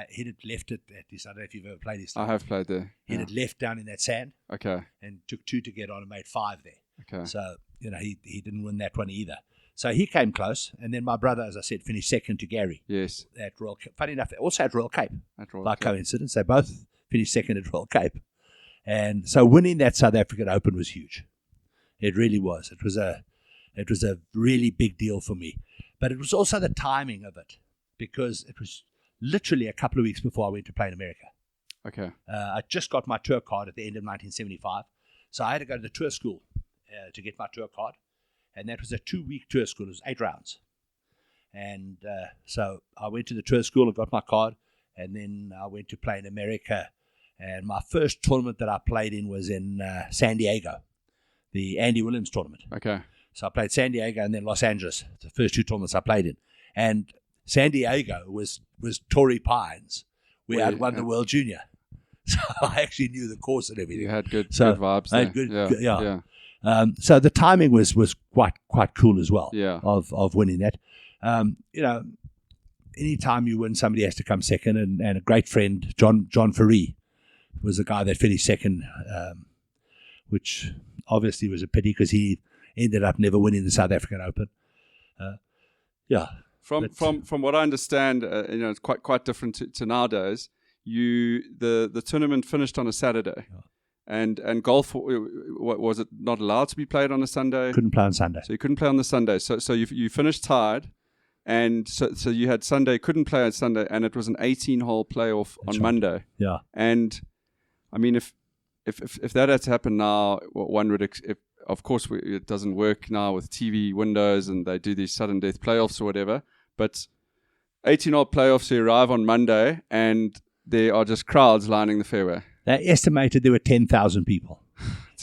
he'd had left it at this. I don't know if you've ever played East I London. have played there. He'd had left down in that sand Okay. and took 2 to get on and made 5 there. Okay. So, you know, he didn't win that one either. So he came close. And then my brother, as I said, finished second to Gary Yes. at Royal Cape. Funny enough, also at Royal Cape. At Royal By Cape. coincidence, they both finished second at Royal Cape. And so winning that South African Open was huge. It really was. It was a really big deal for me. But it was also the timing of it, because it was literally a couple of weeks before I went to play in America. Okay. I just got my tour card at the end of 1975. So I had to go to the tour school to get my tour card. And that was a 2-week tour school. It was 8 rounds. And so I went to the tour school and got my card. And then I went to play in America. And my first tournament that I played in was in San Diego, the Andy Williams tournament. Okay. So I played San Diego and then Los Angeles, the first 2 tournaments I played in. And San Diego was Torrey Pines, where I'd won the World Junior. So I actually knew the course and everything. You had good So vibes I there. had good, Yeah. yeah. So the timing was quite cool as well. Yeah. Of winning that. You know, anytime you win, somebody has to come second. And a great friend, John Ferree, was the guy that finished second, which obviously was a pity because he ended up never winning the South African Open. Yeah. From what I understand, you know, it's quite different to nowadays. The tournament finished on a Saturday, and golf, was it not allowed to be played on a Sunday? Couldn't play on Sunday. So you couldn't play on the Sunday. So you finished tied, and so you had Sunday, couldn't play on Sunday, and it was an 18-hole playoff on Monday. Yeah. And I mean, if that had to happen now, one would of course it doesn't work now with TV windows and they do these sudden death playoffs or whatever. But 18-hole playoffs, you arrive on Monday and there are just crowds lining the fairway. They estimated there were 10,000 people.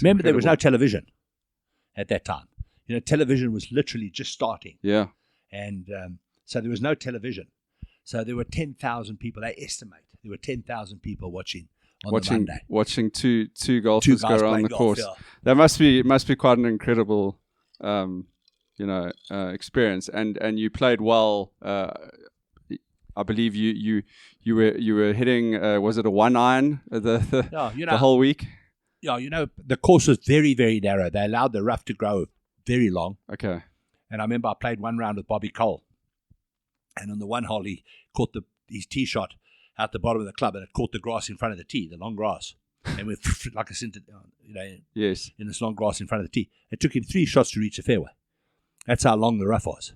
Remember, there was no television at that time. You know, television was literally just starting. Yeah. And so there was no television. So there were 10,000 people. They estimate there were 10,000 people watching on the Monday. Watching two golfers go around the course. Yeah. That must be quite an incredible, experience. And you played well. I believe you were hitting. Was it a 1-iron the whole week? Yeah, you know, the course was very, very narrow. They allowed the rough to grow very long. Okay. And I remember I played one round with Bobby Cole, and on the one hole he caught his tee shot out the bottom of the club, and it caught the grass in front of the tee, the long grass, and went like a centre, yes, in this long grass in front of the tee. It took him 3 shots to reach the fairway. That's how long the rough was.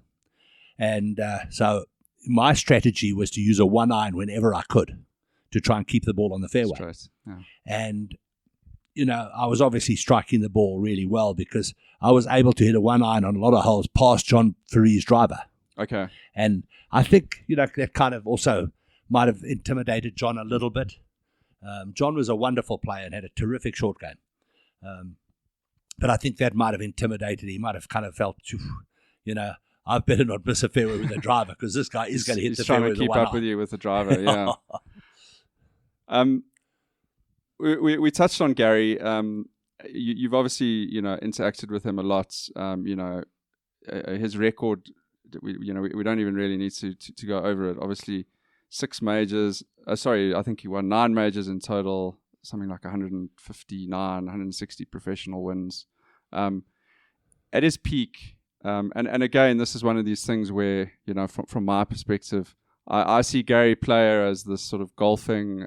And so my strategy was to use a 1-iron whenever I could to try and keep the ball on the fairway. Straight. Yeah. And, you know, I was obviously striking the ball really well because I was able to hit a 1-iron on a lot of holes past John Ferree's driver. Okay. And I think, you know, that kind of also might have intimidated John a little bit. John was a wonderful player and had a terrific short game. But I think that might have intimidated him. He might have kind of felt, you know, I better not miss a fairway with the driver because this guy is going to hit the fairway with the one He's trying to keep up eye. with you with the driver, yeah. We touched on Gary. You've obviously, you know, interacted with him a lot. You know, his record, we don't even really need to go over it. Obviously, 6 majors. I think he won 9 majors in total, something like 159, 160 professional wins. At his peak, and again, this is one of these things where, you know, from my perspective, I see Gary Player as this sort of golfing,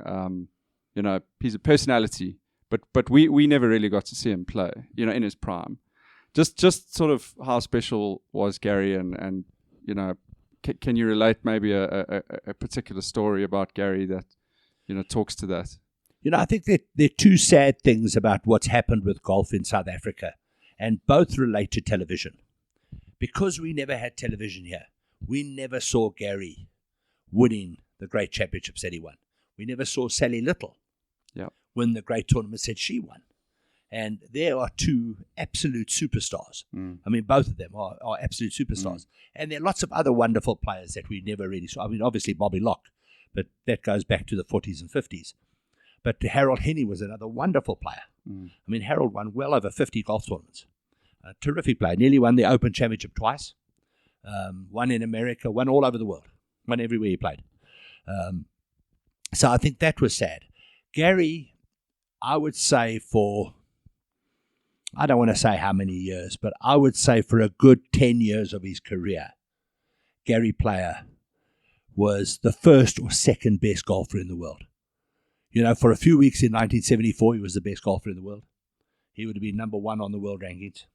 you know, he's a personality, but we never really got to see him play, you know, in his prime. Just sort of how special was Gary, and you know, can you relate maybe a particular story about Gary that, you know, talks to that? You know, I think that there are 2 sad things about what's happened with golf in South Africa, and both relate to television. Because we never had television here, we never saw Gary winning the great championships that he won. We never saw Sally Little win the great tournaments that she won. And there are 2 absolute superstars. I mean, both of them are absolute superstars. And there are lots of other wonderful players that we never really saw. I mean, obviously Bobby Locke, but that goes back to the 40s and 50s. But Harold Henney was another wonderful player. I mean, Harold won well over 50 golf tournaments. A terrific player. Nearly won the Open Championship twice. Won in America, won all over the world. Won everywhere he played. So I think that was sad. Gary, I would say I don't want to say how many years, but I would say for a good 10 years of his career, Gary Player was the first or second best golfer in the world. You know, for a few weeks in 1974, he was the best golfer in the world. He would have been number 1 on the world rankings.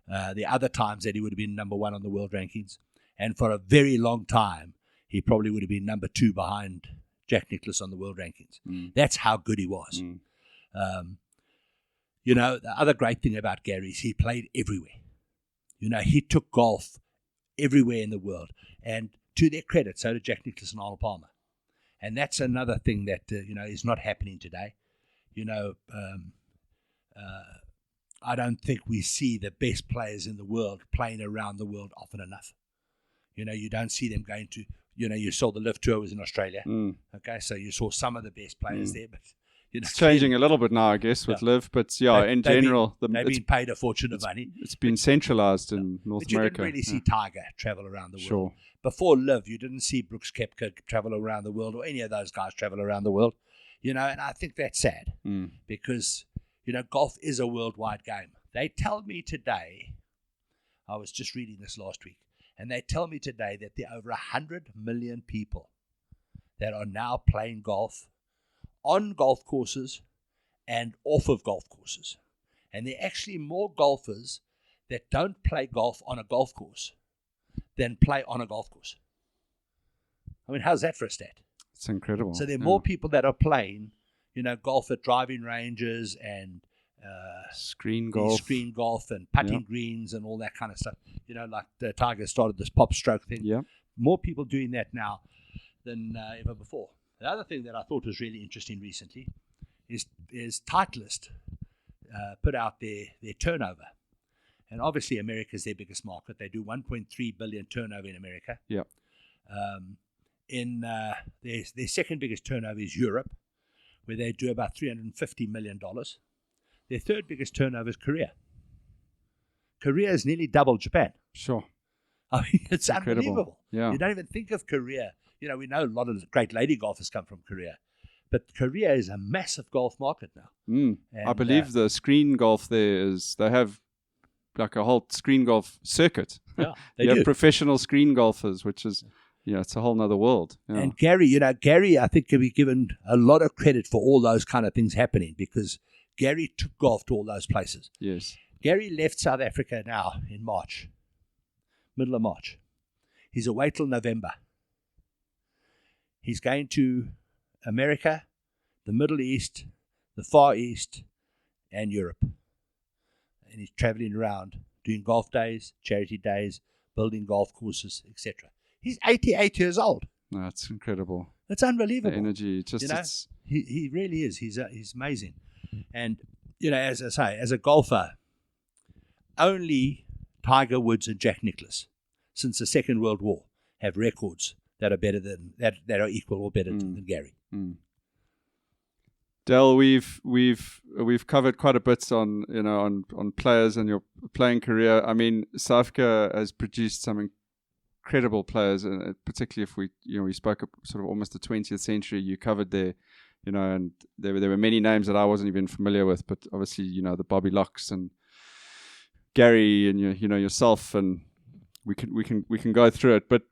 The other times that he would have been number 1 on the world rankings. And for a very long time, he probably would have been number 2 behind Jack Nicklaus on the world rankings. That's how good he was. You know, the other great thing about Gary is he played everywhere. You know, he took golf everywhere in the world. And to their credit, so did Jack Nicklaus and Arnold Palmer. And that's another thing that, you know, is not happening today. You know, I don't think we see the best players in the world playing around the world often enough. You know, you don't see them going to, you know, you saw the Live Tour was in Australia. Okay, so you saw some of the best players there, but you know, it's changing a little bit now, I guess, with Live, but in general, they've been paid a fortune of money. It's been centralized in North but you America. didn't really see Tiger travel around the world. Sure. Before Live, you didn't see Brooks Koepka travel around the world, or any of those guys travel around the world. You know, and I think that's sad because, you know, golf is a worldwide game. They tell me today, I was just reading this last week, and they tell me today that there are over 100 million people that are now playing golf on golf courses and off of golf courses. And there are actually more golfers that don't play golf on a golf course than play on a golf course. I mean, how's that for a stat? It's incredible. So there are more people that are playing, you know, golf at driving ranges and screen golf and putting greens and all that kind of stuff. You know, like the Tiger started this pop stroke thing. Yeah. More people doing that now than ever before. The other thing that I thought was really interesting recently is Titleist put out their turnover. And obviously America is their biggest market. They do 1.3 billion turnover in America. Yeah. Their second biggest turnover is Europe, where they do about $350 million. Their third biggest turnover is Korea. Korea is nearly double Japan. Sure. I mean, it's incredible. Unbelievable. Yeah. You don't even think of Korea. You know, we know a lot of the great lady golfers come from Korea. But Korea is a massive golf market now. And, I believe the screen golf there they have like a whole screen golf circuit. Yeah, they you do. have professional screen golfers, which is, you know, it's a whole nother world. Yeah. And Gary, I think, can be given a lot of credit for all those kind of things happening because Gary took golf to all those places. Yes. Gary left South Africa now in March, middle of March. He's away till November. He's going to America, the Middle East, the Far East, and Europe. And he's traveling around, doing golf days, charity days, building golf courses, etc. He's 88 years old. No, it's incredible. It's unbelievable. The energy, just, you know, he really is. He's amazing. And, you know, as I say, as a golfer, only Tiger Woods and Jack Nicklaus since the Second World War have records that are better than that are equal or better than Gary. Del, we've covered quite a bit on players and your playing career. I mean, South Africa has produced some incredible players, and particularly if we spoke of sort of almost the 20th century. You covered there, and there were many names that I wasn't even familiar with, but obviously the Bobby Locks and Gary and yourself, and we can go through it, but.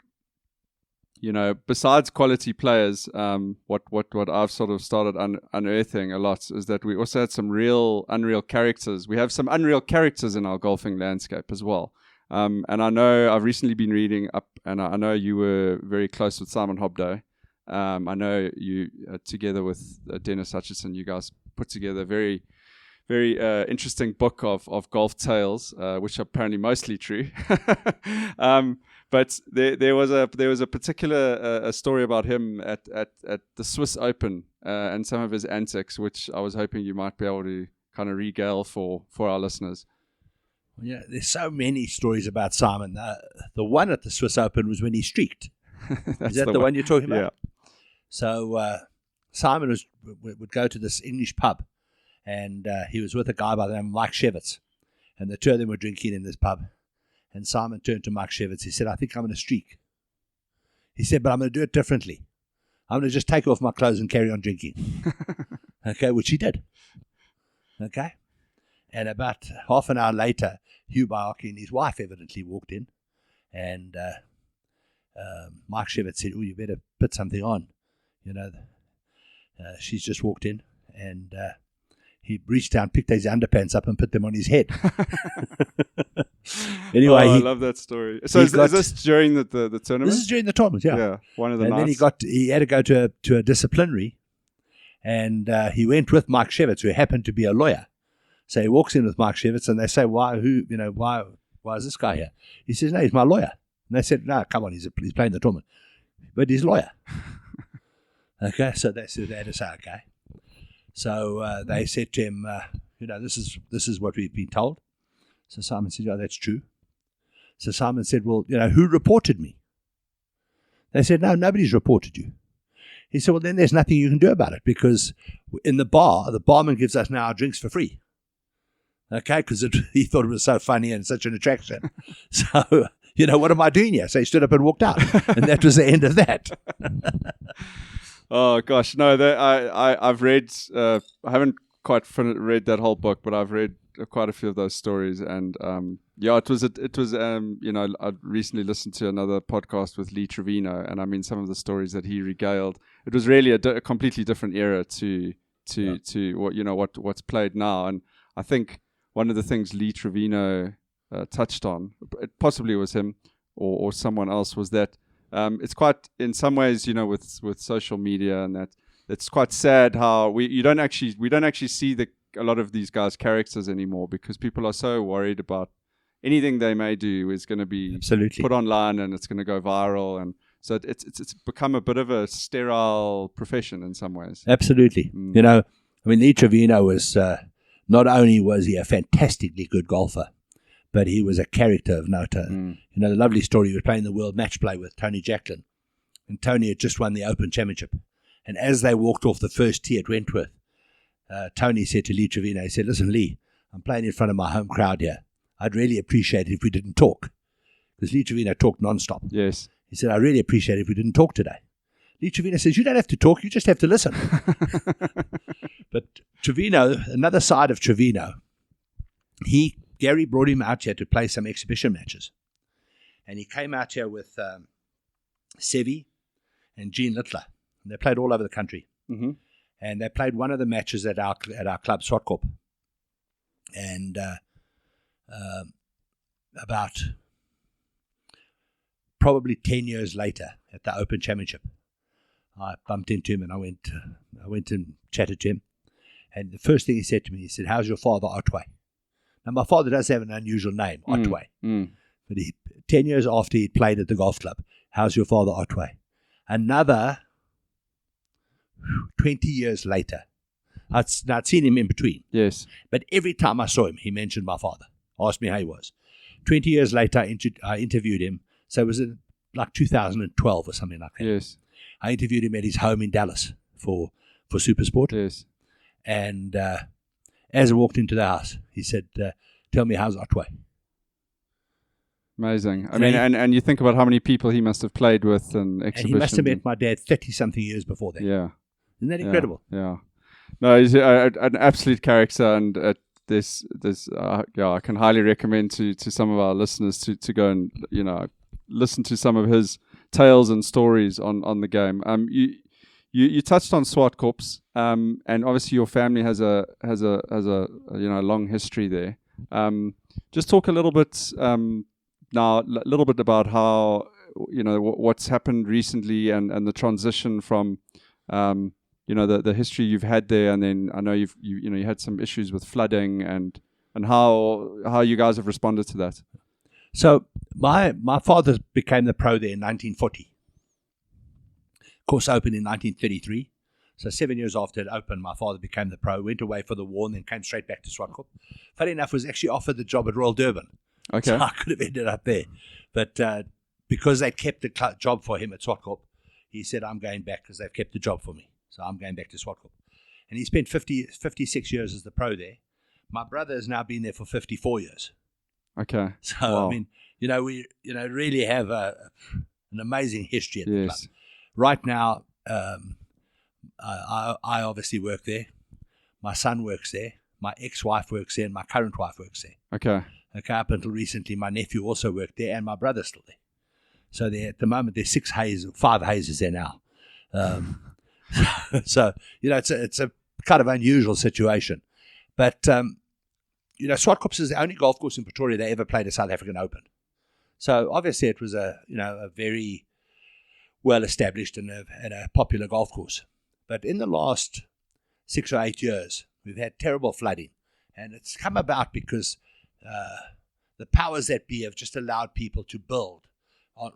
Besides quality players, what I've sort of started unearthing a lot is that we also had some real unreal characters. We have some unreal characters in our golfing landscape as well. And I know I've recently been reading up, and I know you were very close with Simon Hobdo. I know you, together with Dennis Hutchison, you guys put together a very, very interesting book of golf tales, which are apparently mostly true. But there was a particular a story about him at the Swiss Open and some of his antics, which I was hoping you might be able to kind of regale for our listeners. Yeah, there's so many stories about Simon. The one at the Swiss Open was when he streaked. Is that the one you're talking about? Yeah. So Simon would go to this English pub, and he was with a guy by the name of Mike Shevitz, and the two of them were drinking in this pub. And Simon turned to Mike Shevitz. He said, I think I'm going to streak. He said, but I'm going to do it differently. I'm going to just take off my clothes and carry on drinking. Okay, which he did. Okay. And about half an hour later, Hugh Baiocchi and his wife evidently walked in. And Mike Shevitz said, you better put something on. She's just walked in. And he reached down, picked his underpants up and put them on his head. Anyway, I love that story. So is this during the tournament? This is during the tournament, yeah. Yeah, one of the and nights. Then he had to go to a disciplinary, and he went with Mike Shevitz, who happened to be a lawyer. So he walks in with Mike Shevitz, and they say, why is this guy here? He says, no, he's my lawyer. And they said, no, come on, he's playing the tournament. But he's a lawyer. Okay, so they had to say, okay. So they said to him, this is what we've been told. So Simon said, that's true. So Simon said, well, who reported me? They said, no, nobody's reported you. He said, well, then there's nothing you can do about it, because in the bar, the barman gives us now our drinks for free. Okay, because he thought it was so funny and such an attraction. So, what am I doing here? So he stood up and walked out. And that was the end of that. Oh, gosh. No, I've read, I haven't quite read that whole book, but I've read quite a few of those stories, and it was I recently listened to another podcast with Lee Trevino, and I mean some of the stories that he regaled. It was really a completely different era to what's played now, and I think one of the things Lee Trevino touched on, it possibly was him or someone else, was that it's quite, in some ways, with social media and that, it's quite sad how we don't actually see a lot of these guys' characters anymore, because people are so worried about anything they may do is going to be absolutely put online and it's going to go viral, and so it's become a bit of a sterile profession in some ways. Absolutely. Lee Trevino was not only was he a fantastically good golfer, but he was a character of note. The lovely story, he was playing the World Match Play with Tony Jacklin, and Tony had just won the Open Championship, and as they walked off the first tee at Wentworth, Tony said to Lee Trevino, he said, listen, Lee, I'm playing in front of my home crowd here. I'd really appreciate it if we didn't talk. Because Lee Trevino talked nonstop. Yes. He said, I really appreciate it if we didn't talk today. Lee Trevino says, you don't have to talk, you just have to listen. But Trevino, another side of Trevino, Gary brought him out here to play some exhibition matches. And he came out here with Sevi and Gene Littler. And they played all over the country. Mm-hmm. And they played one of the matches at our club, Swartkorp. And about probably 10 years later, at the Open Championship, I bumped into him and I went and chatted to him. And the first thing he said to me, he said, how's your father, Otway? Now, my father does have an unusual name, Otway. But 10 years after he played at the golf club, how's your father, Otway? Another 20 years later, I'd seen him in between. Yes. But every time I saw him, he mentioned my father, Asked me how he was. 20 years later, I interviewed him. So it was in like 2012 or something like that. Yes. I interviewed him at his home in Dallas for Supersport. Yes. And as I walked into the house, he said, tell me, how's Otway? Amazing. I mean, and you think about how many people he must have played with and exhibitions. And he must have met my dad 30-something years before that. Yeah. Isn't that incredible? Yeah. No, he's an absolute character, and I can highly recommend to some of our listeners to go and listen to some of his tales and stories on the game. You touched on Swartkorps, and obviously your family has a long history there. Just talk a little bit now, a little bit about how what's happened recently and the transition from the history you've had there, and then I know you had some issues with flooding and how you guys have responded to that. So my father became the pro there in 1940. Course opened in 1933. So 7 years after it opened, my father became the pro, went away for the war, and then came straight back to Swartkorp. Funny enough, was actually offered the job at Royal Durban. Okay. So I could have ended up there. But because they kept the job for him at Swartkorp, he said, I'm going back because they've kept the job for me. So I'm going back to Swartkorp. And he spent 56 years as the pro there. My brother has now been there for 54 years. Okay. So, wow. I mean, we really have an amazing history at the Yes. club. Right now, I obviously work there. My son works there. My ex-wife works there, and my current wife works there. Okay. Okay, up until recently, my nephew also worked there, and my brother's still there. So at the moment, there's 5 hazes there now. So it's a kind of unusual situation. But Swartkorps is the only golf course in Pretoria that ever played a South African Open. So obviously, it was a very well established and a popular golf course. But in the last 6 or 8 years, we've had terrible flooding, and it's come about because the powers that be have just allowed people to build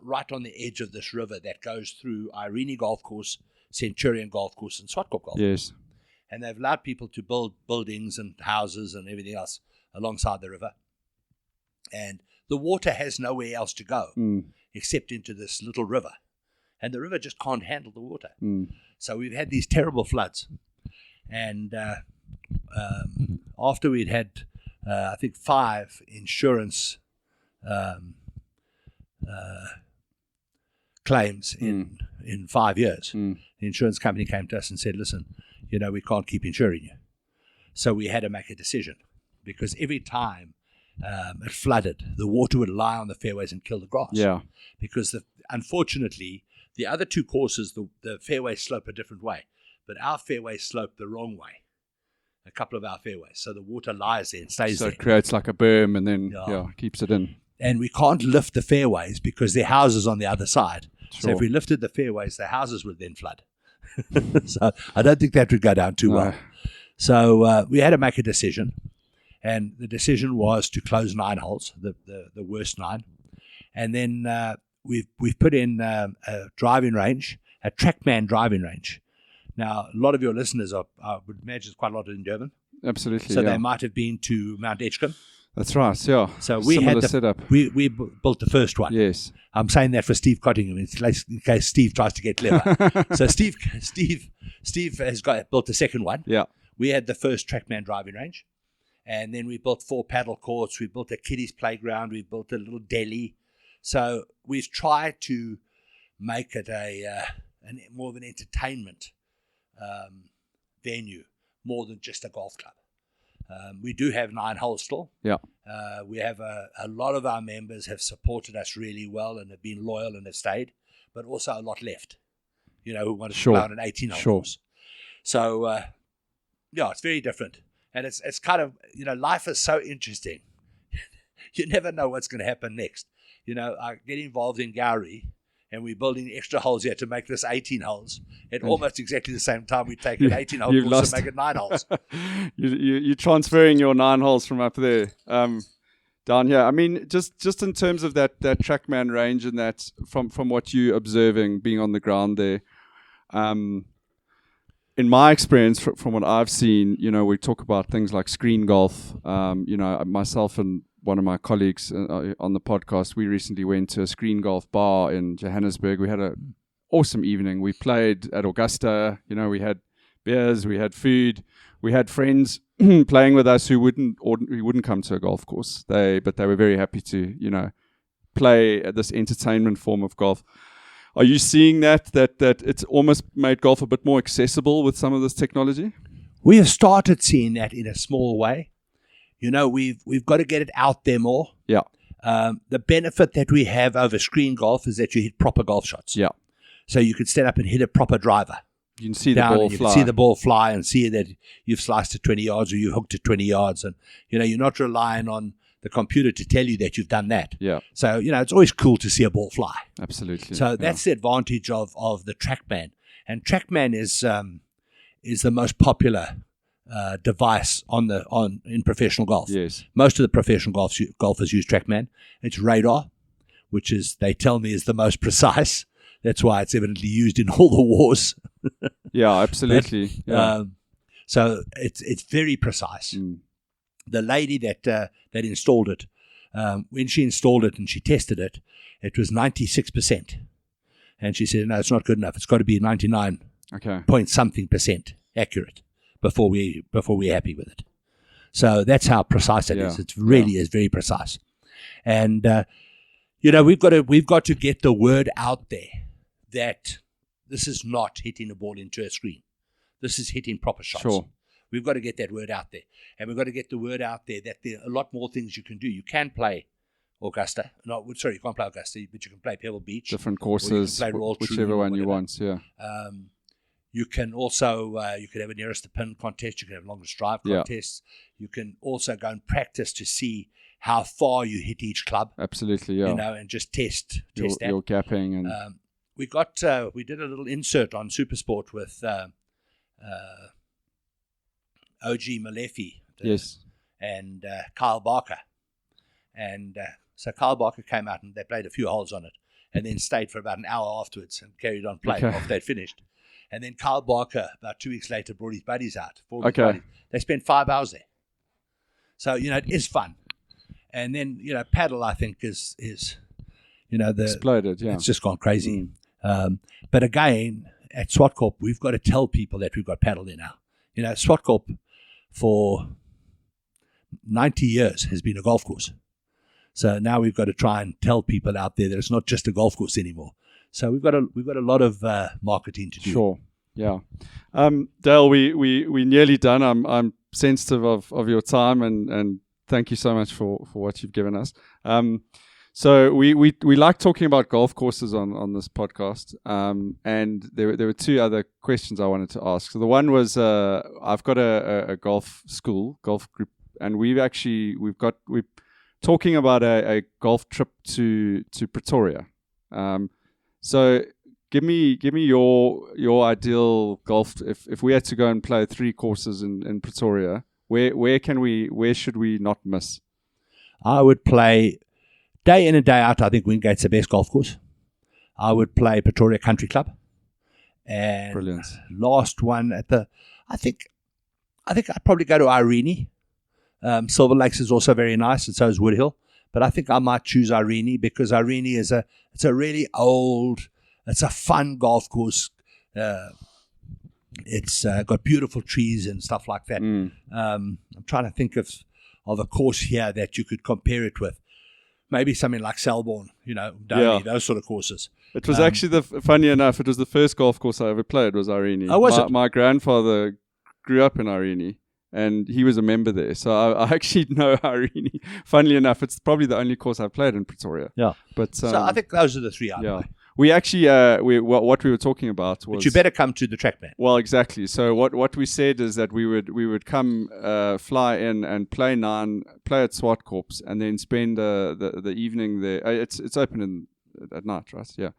right on the edge of this river that goes through Irene Golf Course, Centurion Golf Course, and Swartkorp Golf Course. Yes. And they've allowed people to build buildings and houses and everything else alongside the river. And the water has nowhere else to go except into this little river. And the river just can't handle the water. So we've had these terrible floods. And after we'd had, I think, 5 insurance claims in 5 years, the insurance company came to us and said, listen, we can't keep insuring you. So we had to make a decision, because every time it flooded, the water would lie on the fairways and kill the grass. Yeah. Because unfortunately, the other 2 courses, the fairways slope a different way, but our fairways slope the wrong way, a couple of our fairways. So the water lies there and stays there. So it creates like a berm and then keeps it in. And we can't lift the fairways because there are houses on the other side. Sure. So if we lifted the fairways, the houses would then flood. So I don't think that would go down too well. So we had to make a decision. And the decision was to close 9 holes, the worst 9. And then we've put in a driving range, a TrackMan driving range. Now, a lot of your listeners I would imagine there's quite a lot in Durban. Absolutely. So they might have been to Mount Edgecombe. That's right. Yeah. So we Similar had setup. We built the first one. Yes. I'm saying that for Steve Cottingham in case Steve tries to get clever. So Steve has built the second one. Yeah. We had the first TrackMan driving range, and then we built 4 paddle courts. We built a kiddies playground. We built a little deli. So we've tried to make it more of an entertainment venue, more than just a golf club. We do have 9 holes still. Yeah. We have a lot of our members have supported us really well and have been loyal and have stayed, but also a lot left, who want to play on an 18-hole course. So, it's very different. And it's kind of, life is so interesting. You never know what's going to happen next. I get involved in Gowrie, and we're building extra holes here to make this 18 holes. At almost exactly the same time, we take an 18-hole course and make it 9 holes. You're transferring your 9 holes from up there down here. I mean, just in terms of that TrackMan range and that from what you're observing, being on the ground there, in my experience, from what I've seen, we talk about things like screen golf. Myself and one of my colleagues on the podcast, we recently went to a screen golf bar in Johannesburg. We had an awesome evening. We played at Augusta. We had beers, we had food, we had friends playing with us who wouldn't come to a golf course. But they were very happy to play at this entertainment form of golf. Are you seeing that it's almost made golf a bit more accessible with some of this technology? We have started seeing that in a small way. We've got to get it out there more. Yeah. The benefit that we have over screen golf is that you hit proper golf shots. Yeah. So you can stand up and hit a proper driver. You can see the ball you fly. can see the ball fly and see that you've sliced it 20 yards or you've hooked it 20 yards. And, you're not relying on the computer to tell you that you've done that. Yeah. So, it's always cool to see a ball fly. Absolutely. So that's the advantage of the TrackMan. And TrackMan is the most popular device in professional golf. Yes. Most of the professional golfers use TrackMan. It's radar, which they tell me is the most precise. That's why it's evidently used in all the wars. Yeah, absolutely. So it's very precise. The lady that installed it, when she installed it and she tested it, it was 96%. And she said, no, it's not good enough. It's got to be 99 point something percent accurate before we're happy with it. So that's how precise it is. It really is very precise. And we've got to get the word out there that this is not hitting a ball into a screen. This is hitting proper shots. Sure. We've got to get that word out there. And we've got to get the word out there that there are a lot more things you can do. You can play Augusta. No, sorry, you can't play Augusta, but you can play Pebble Beach. Different courses, whichever one you want, yeah. You can also, you could have a nearest to pin contest. You can have longest drive contests. You can also go and practice to see how far you hit each club. Absolutely, yeah. And just test that. Your gapping and... we did a little insert on Supersport with OG Malefi and Kyle Barker. And so Kyle Barker came out and they played a few holes on it and then stayed for about an hour afterwards and carried on playing after they'd finished. And then Kyle Barker, about 2 weeks later, brought his buddies out. Buddies. They spent 5 hours there. So, it is fun. And then, paddle, I think, is exploded, yeah. It's just gone crazy. But again, at Swartkorp, we've got to tell people that we've got paddle there now. Swartkorp for 90 years has been a golf course. So now we've got to try and tell people out there that it's not just a golf course anymore. So we've got a lot of marketing to do. Sure, yeah. Dale, we nearly done. I'm sensitive of your time and thank you so much for what you've given us. So we like talking about golf courses on this podcast, and there were two other questions I wanted to ask. So the one was I've got a golf group, and we're talking about a golf trip to Pretoria. So give me your ideal golf. If we had to go and play 3 courses in Pretoria, where should we not miss? I would play. Day in and day out, I think Wingate's the best golf course. I would play Pretoria Country Club. And brilliant. Last one I think I'd probably go to Irene. Silver Lakes is also very nice, and so is Woodhill. But I think I might choose Irene because Irene it's a really old, it's a fun golf course. It's got beautiful trees and stuff like that. I'm trying to think of a course here that you could compare it with. Maybe something like Selborne, those sort of courses. It was actually funny enough, it was the first golf course I ever played was Irene. Oh, was it? My grandfather grew up in Irene and he was a member there. So I actually know Irene. Funnily enough, it's probably the only course I've played in Pretoria. Yeah. But so I think those are the 3 I'd play. We actually, what we were talking about was... But you better come to the TrackMan. Well, exactly. So what we said is that we would come, fly in and play at Swartkorps and then spend the evening there. It's open at night, right? Yeah.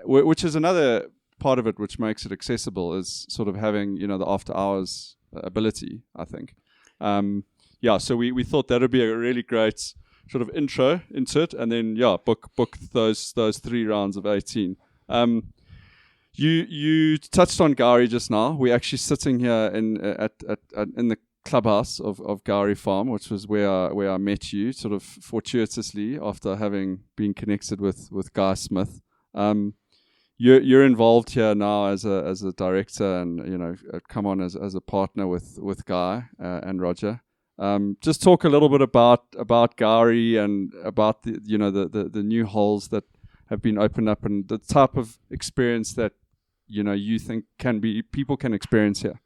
Which is another part of it which makes it accessible is sort of having, the after hours ability, I think. So we thought that would be a really great sort of intro into it, and then book those 3 rounds of 18. You touched on Gowrie just now. We're actually sitting here in the clubhouse of Gowrie Farm, which was where I met you, sort of fortuitously after having been connected with Guy Smith. You're involved here now as a director, and come on as a partner with Guy and Roger. Just talk a little bit about Gowrie and about the new holes that have been opened up and the type of experience that you think people can experience here.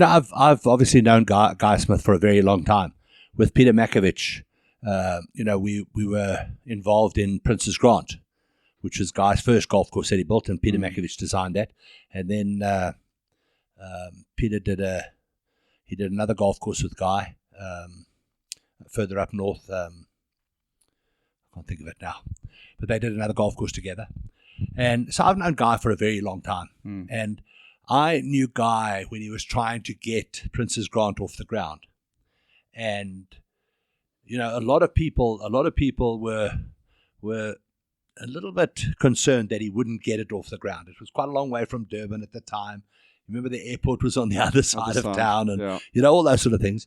I've obviously known Guy Smith for a very long time. With Peter Makovich, we were involved in Prince's Grant, which was Guy's first golf course that he built, and Peter Makovich designed that. And then Peter did another golf course with Guy further up north. I can't think of it now, but they did another golf course together. And so I've known Guy for a very long time, and I knew Guy when he was trying to get Prince's Grant off the ground, and a lot of people were a little bit concerned that he wouldn't get it off the ground. It was quite a long way from Durban at the time. Remember, the airport was on the other side of town, and all those sort of things.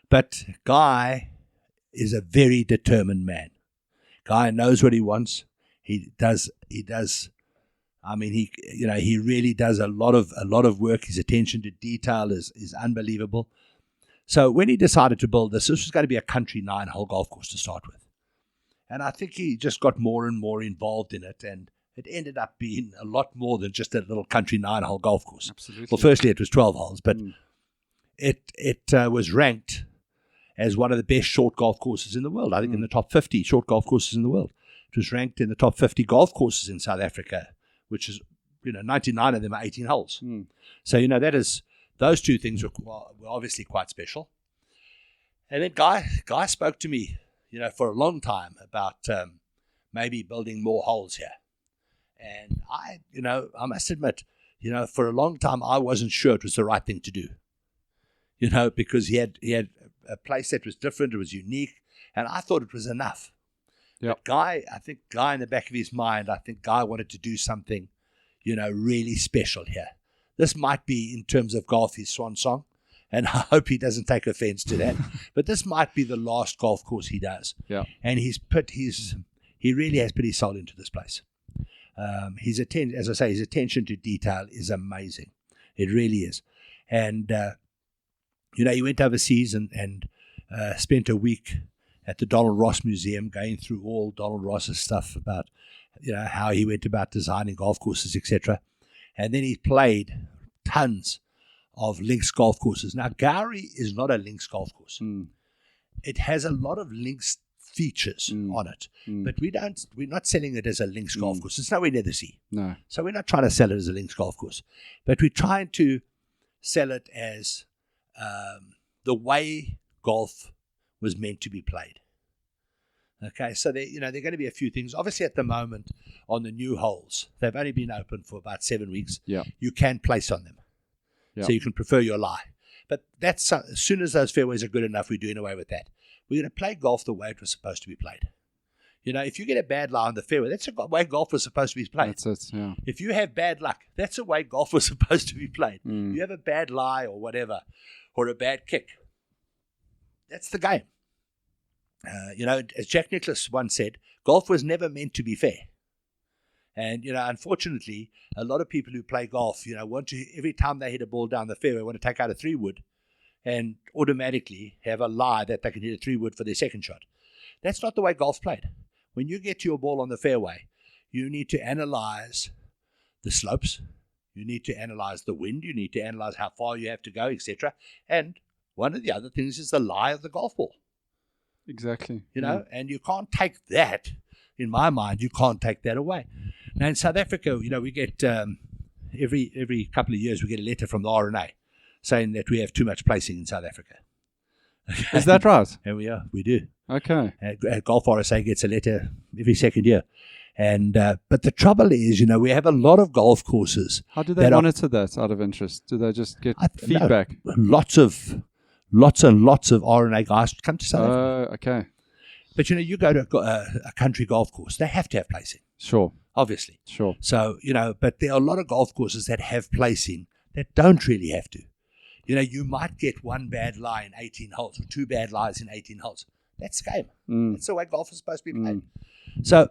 But Guy is a very determined man. Guy knows what he wants. He does. I mean, he really does a lot of work. His attention to detail is unbelievable. So when he decided to build this was going to be a country 9-hole golf course to start with. And I think he just got more and more involved in it, and it ended up being a lot more than just a little country 9-hole golf course. Absolutely. Well, firstly, it was 12 holes, but it was ranked as one of the best short golf courses in the world. I think in the top 50 short golf courses in the world. It was ranked in the top 50 golf courses in South Africa, which is, 99 of them are 18 holes. So, that is, those two things were obviously quite special. And then Guy spoke to me, for a long time about maybe building more holes here. And I must admit, for a long time, I wasn't sure it was the right thing to do, because he had a place that was different, it was unique, and I thought it was enough. Yep. But I think Guy in the back of his mind, Guy wanted to do something, really special here. This might be, in terms of golf, his swan song, and I hope he doesn't take offense to that. But this might be the last golf course he does. Yeah. And he really has put his soul into this place. His attention to detail is amazing. It really is. And, he went overseas and spent a week at the Donald Ross Museum, going through all Donald Ross's stuff about, how he went about designing golf courses, etc. And then he played tons of links golf courses. Now, Gowrie is not a links golf course. It has a lot of links features on it, but we're not selling it as a links golf course. It's nowhere near the sea. No. So we're not trying to sell it as a links golf course, but we're trying to sell it as the way golf was meant to be played. Okay, so there are going to be a few things. Obviously, at the moment, on the new holes, they've only been open for about 7 weeks. Yeah. You can place on them. Yeah. So you can prefer your lie. But that's as soon as those fairways are good enough, we're doing away with that. We're going to play golf the way it was supposed to be played. If you get a bad lie on the fairway, that's the way golf was supposed to be played. That's it, yeah. If you have bad luck, that's the way golf was supposed to be played. You have a bad lie or whatever, or a bad kick, that's the game. As Jack Nicklaus once said, golf was never meant to be fair. And, unfortunately, a lot of people who play golf, want to, every time they hit a ball down the fairway, want to take out a 3-wood and automatically have a lie that they can hit a 3-wood for their second shot. That's not the way golf's played. When you get your ball on the fairway, you need to analyze the slopes, you need to analyze the wind, you need to analyze how far you have to go, etc. And one of the other things is the lie of the golf ball. Exactly. And you can't take that, in my mind, you can't take that away. Now, in South Africa, we get, every couple of years, we get a letter from the RNA saying that we have too much placing in South Africa. Is that right? And we do. Okay. Golf RSA gets a letter every second year. And but the trouble is, we have a lot of golf courses. How do they monitor that out of interest? Do they just get feedback? No, lots and lots of RNA guys come to South Africa. Okay. But, you go to a country golf course, they have to have placing. Sure. Obviously. Sure. So, but there are a lot of golf courses that have placing that don't really have to. You might get one bad lie in 18 holes or two bad lies in 18 holes. That's the game. That's the way golf is supposed to be played. So,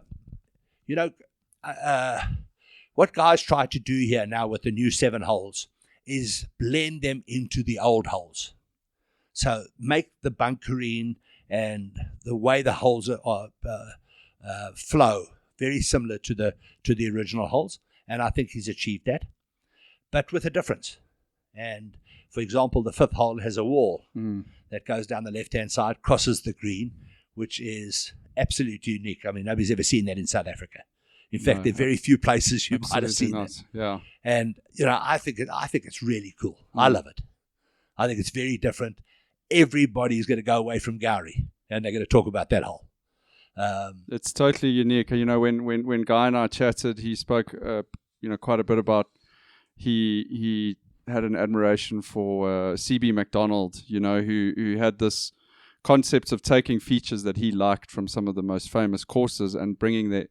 what guys try to do here now with the new 7 holes is blend them into the old holes. So make the bunkering and the way the holes are flow very similar to the original holes, and I think he's achieved that, but with a difference. And for example, the 5th hole has a wall that goes down the left-hand side, crosses the green, which is absolutely unique. I mean, nobody's ever seen that in South Africa. In fact, there are very few places you might have seen that. Yeah. And I think it's really cool. I love it. I think it's very different. Everybody's going to go away from Gowrie, and they're going to talk about that hole. It's totally unique. When Guy and I chatted, he spoke, quite a bit about he had an admiration for C.B. McDonald, who had this concept of taking features that he liked from some of the most famous courses and bringing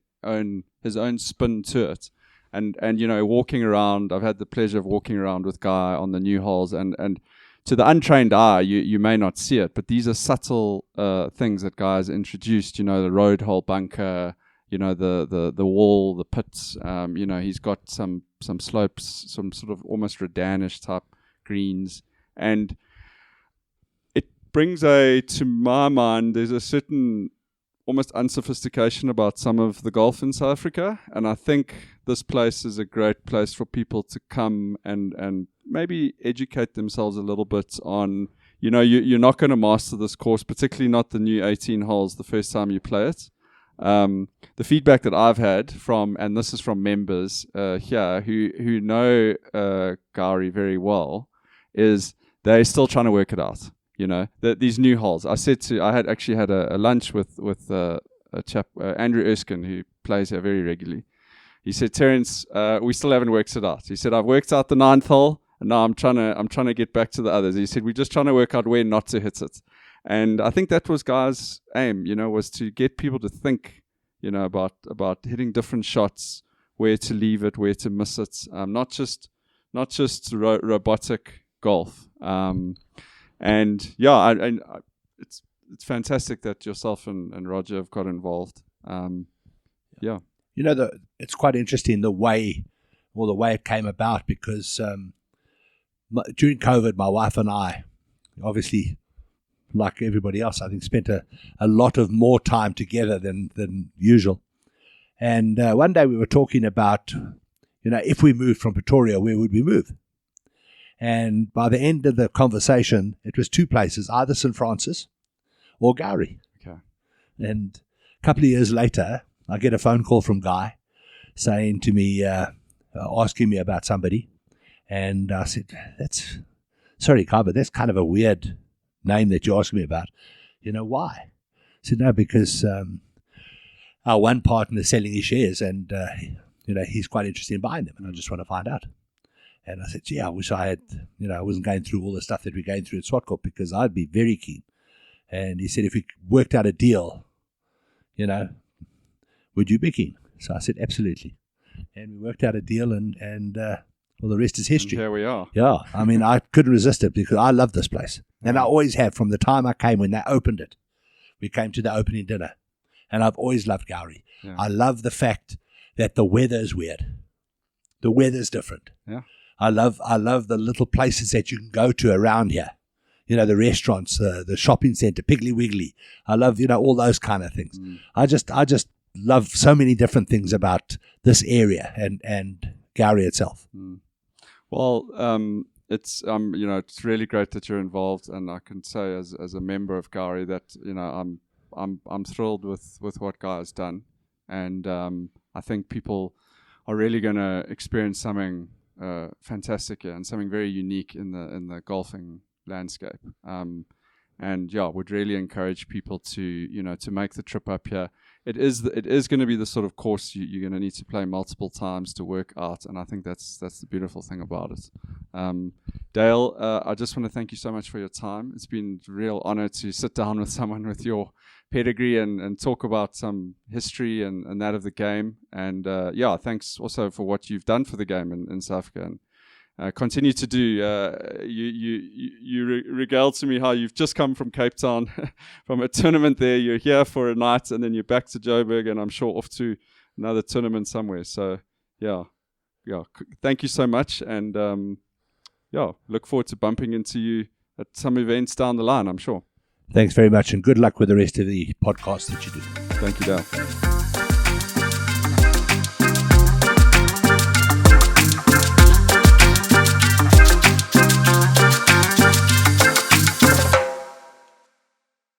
his own spin to it. And walking around, I've had the pleasure of walking around with Guy on the new holes, and to the untrained eye, you may not see it, but these are subtle things that Guy has introduced. The road hole bunker, the wall, the pits. He's got some slopes, some sort of almost Redanish type greens, and it brings to my mind, there's a certain almost unsophistication about some of the golf in South Africa, and I think this place is a great place for people to come and maybe educate themselves a little bit on, you're not going to master this course, particularly not the new 18 holes the first time you play it. The feedback that I've had and this is from members here who know Gowrie very well, is they're still trying to work it out. These new holes. I had a lunch with a chap, Andrew Erskine, who plays here very regularly. He said, Terrence, we still haven't worked it out. He said, I've worked out the 9th hole, and now I'm trying to get back to the others. He said, we're just trying to work out where not to hit it. And I think that was Guy's aim, was to get people to think, about hitting different shots, where to leave it, where to miss it, not just robotic golf. And yeah, it's fantastic that yourself and Roger have got involved. Yeah. It's quite interesting the way it came about, because during COVID, my wife and I, obviously, like everybody else, I think spent a lot of more time together than usual. And one day we were talking about, if we moved from Pretoria, where would we move? And by the end of the conversation, it was 2 places, either St. Francis or Gowrie. Okay. And a couple of years later, I get a phone call from Guy saying to me, asking me about somebody. And I said, sorry, Guy, but that's kind of a weird name that you're asking me about. Why? I said, no, because our one partner is selling his shares, and, he's quite interested in buying them, and I just want to find out. And I said, gee, I wish I had, I wasn't going through all the stuff that we're going through at Swartkorp, because I'd be very keen. And he said, if we worked out a deal, would you be keen? So I said, absolutely. And we worked out a deal, and the rest is history. And here we are. Yeah. I mean, I couldn't resist it, because I love this place. And I always have, from the time I came when they opened it. We came to the opening dinner. And I've always loved Gowrie. Yeah. I love the fact that the weather is weird. The weather's different. Yeah. I love the little places that you can go to around here. The restaurants, the shopping center, Piggly Wiggly. I love, all those kind of things. I just love so many different things about this area and Gowrie itself. Well, it's it's really great that you're involved, and I can say as a member of Gowrie that I'm thrilled with what Guy has done, and I think people are really going to experience something fantastic here and something very unique in the golfing landscape. And yeah, would really encourage people to make the trip up here. It is going to be the sort of course you're going to need to play multiple times to work out, and I think that's the beautiful thing about it. Dale, I just want to thank you so much for your time. It's been a real honor to sit down with someone with your pedigree and talk about some history and that of the game. And thanks also for what you've done for the game in South Africa. continue to do. You regaled to me how you've just come from Cape Town, from a tournament there. You're here for a night, and then you're back to Joburg, and I'm sure off to another tournament somewhere. So, yeah. Thank you so much, and look forward to bumping into you at some events down the line, I'm sure. Thanks very much, and good luck with the rest of the podcast that you do. Thank you, Dale.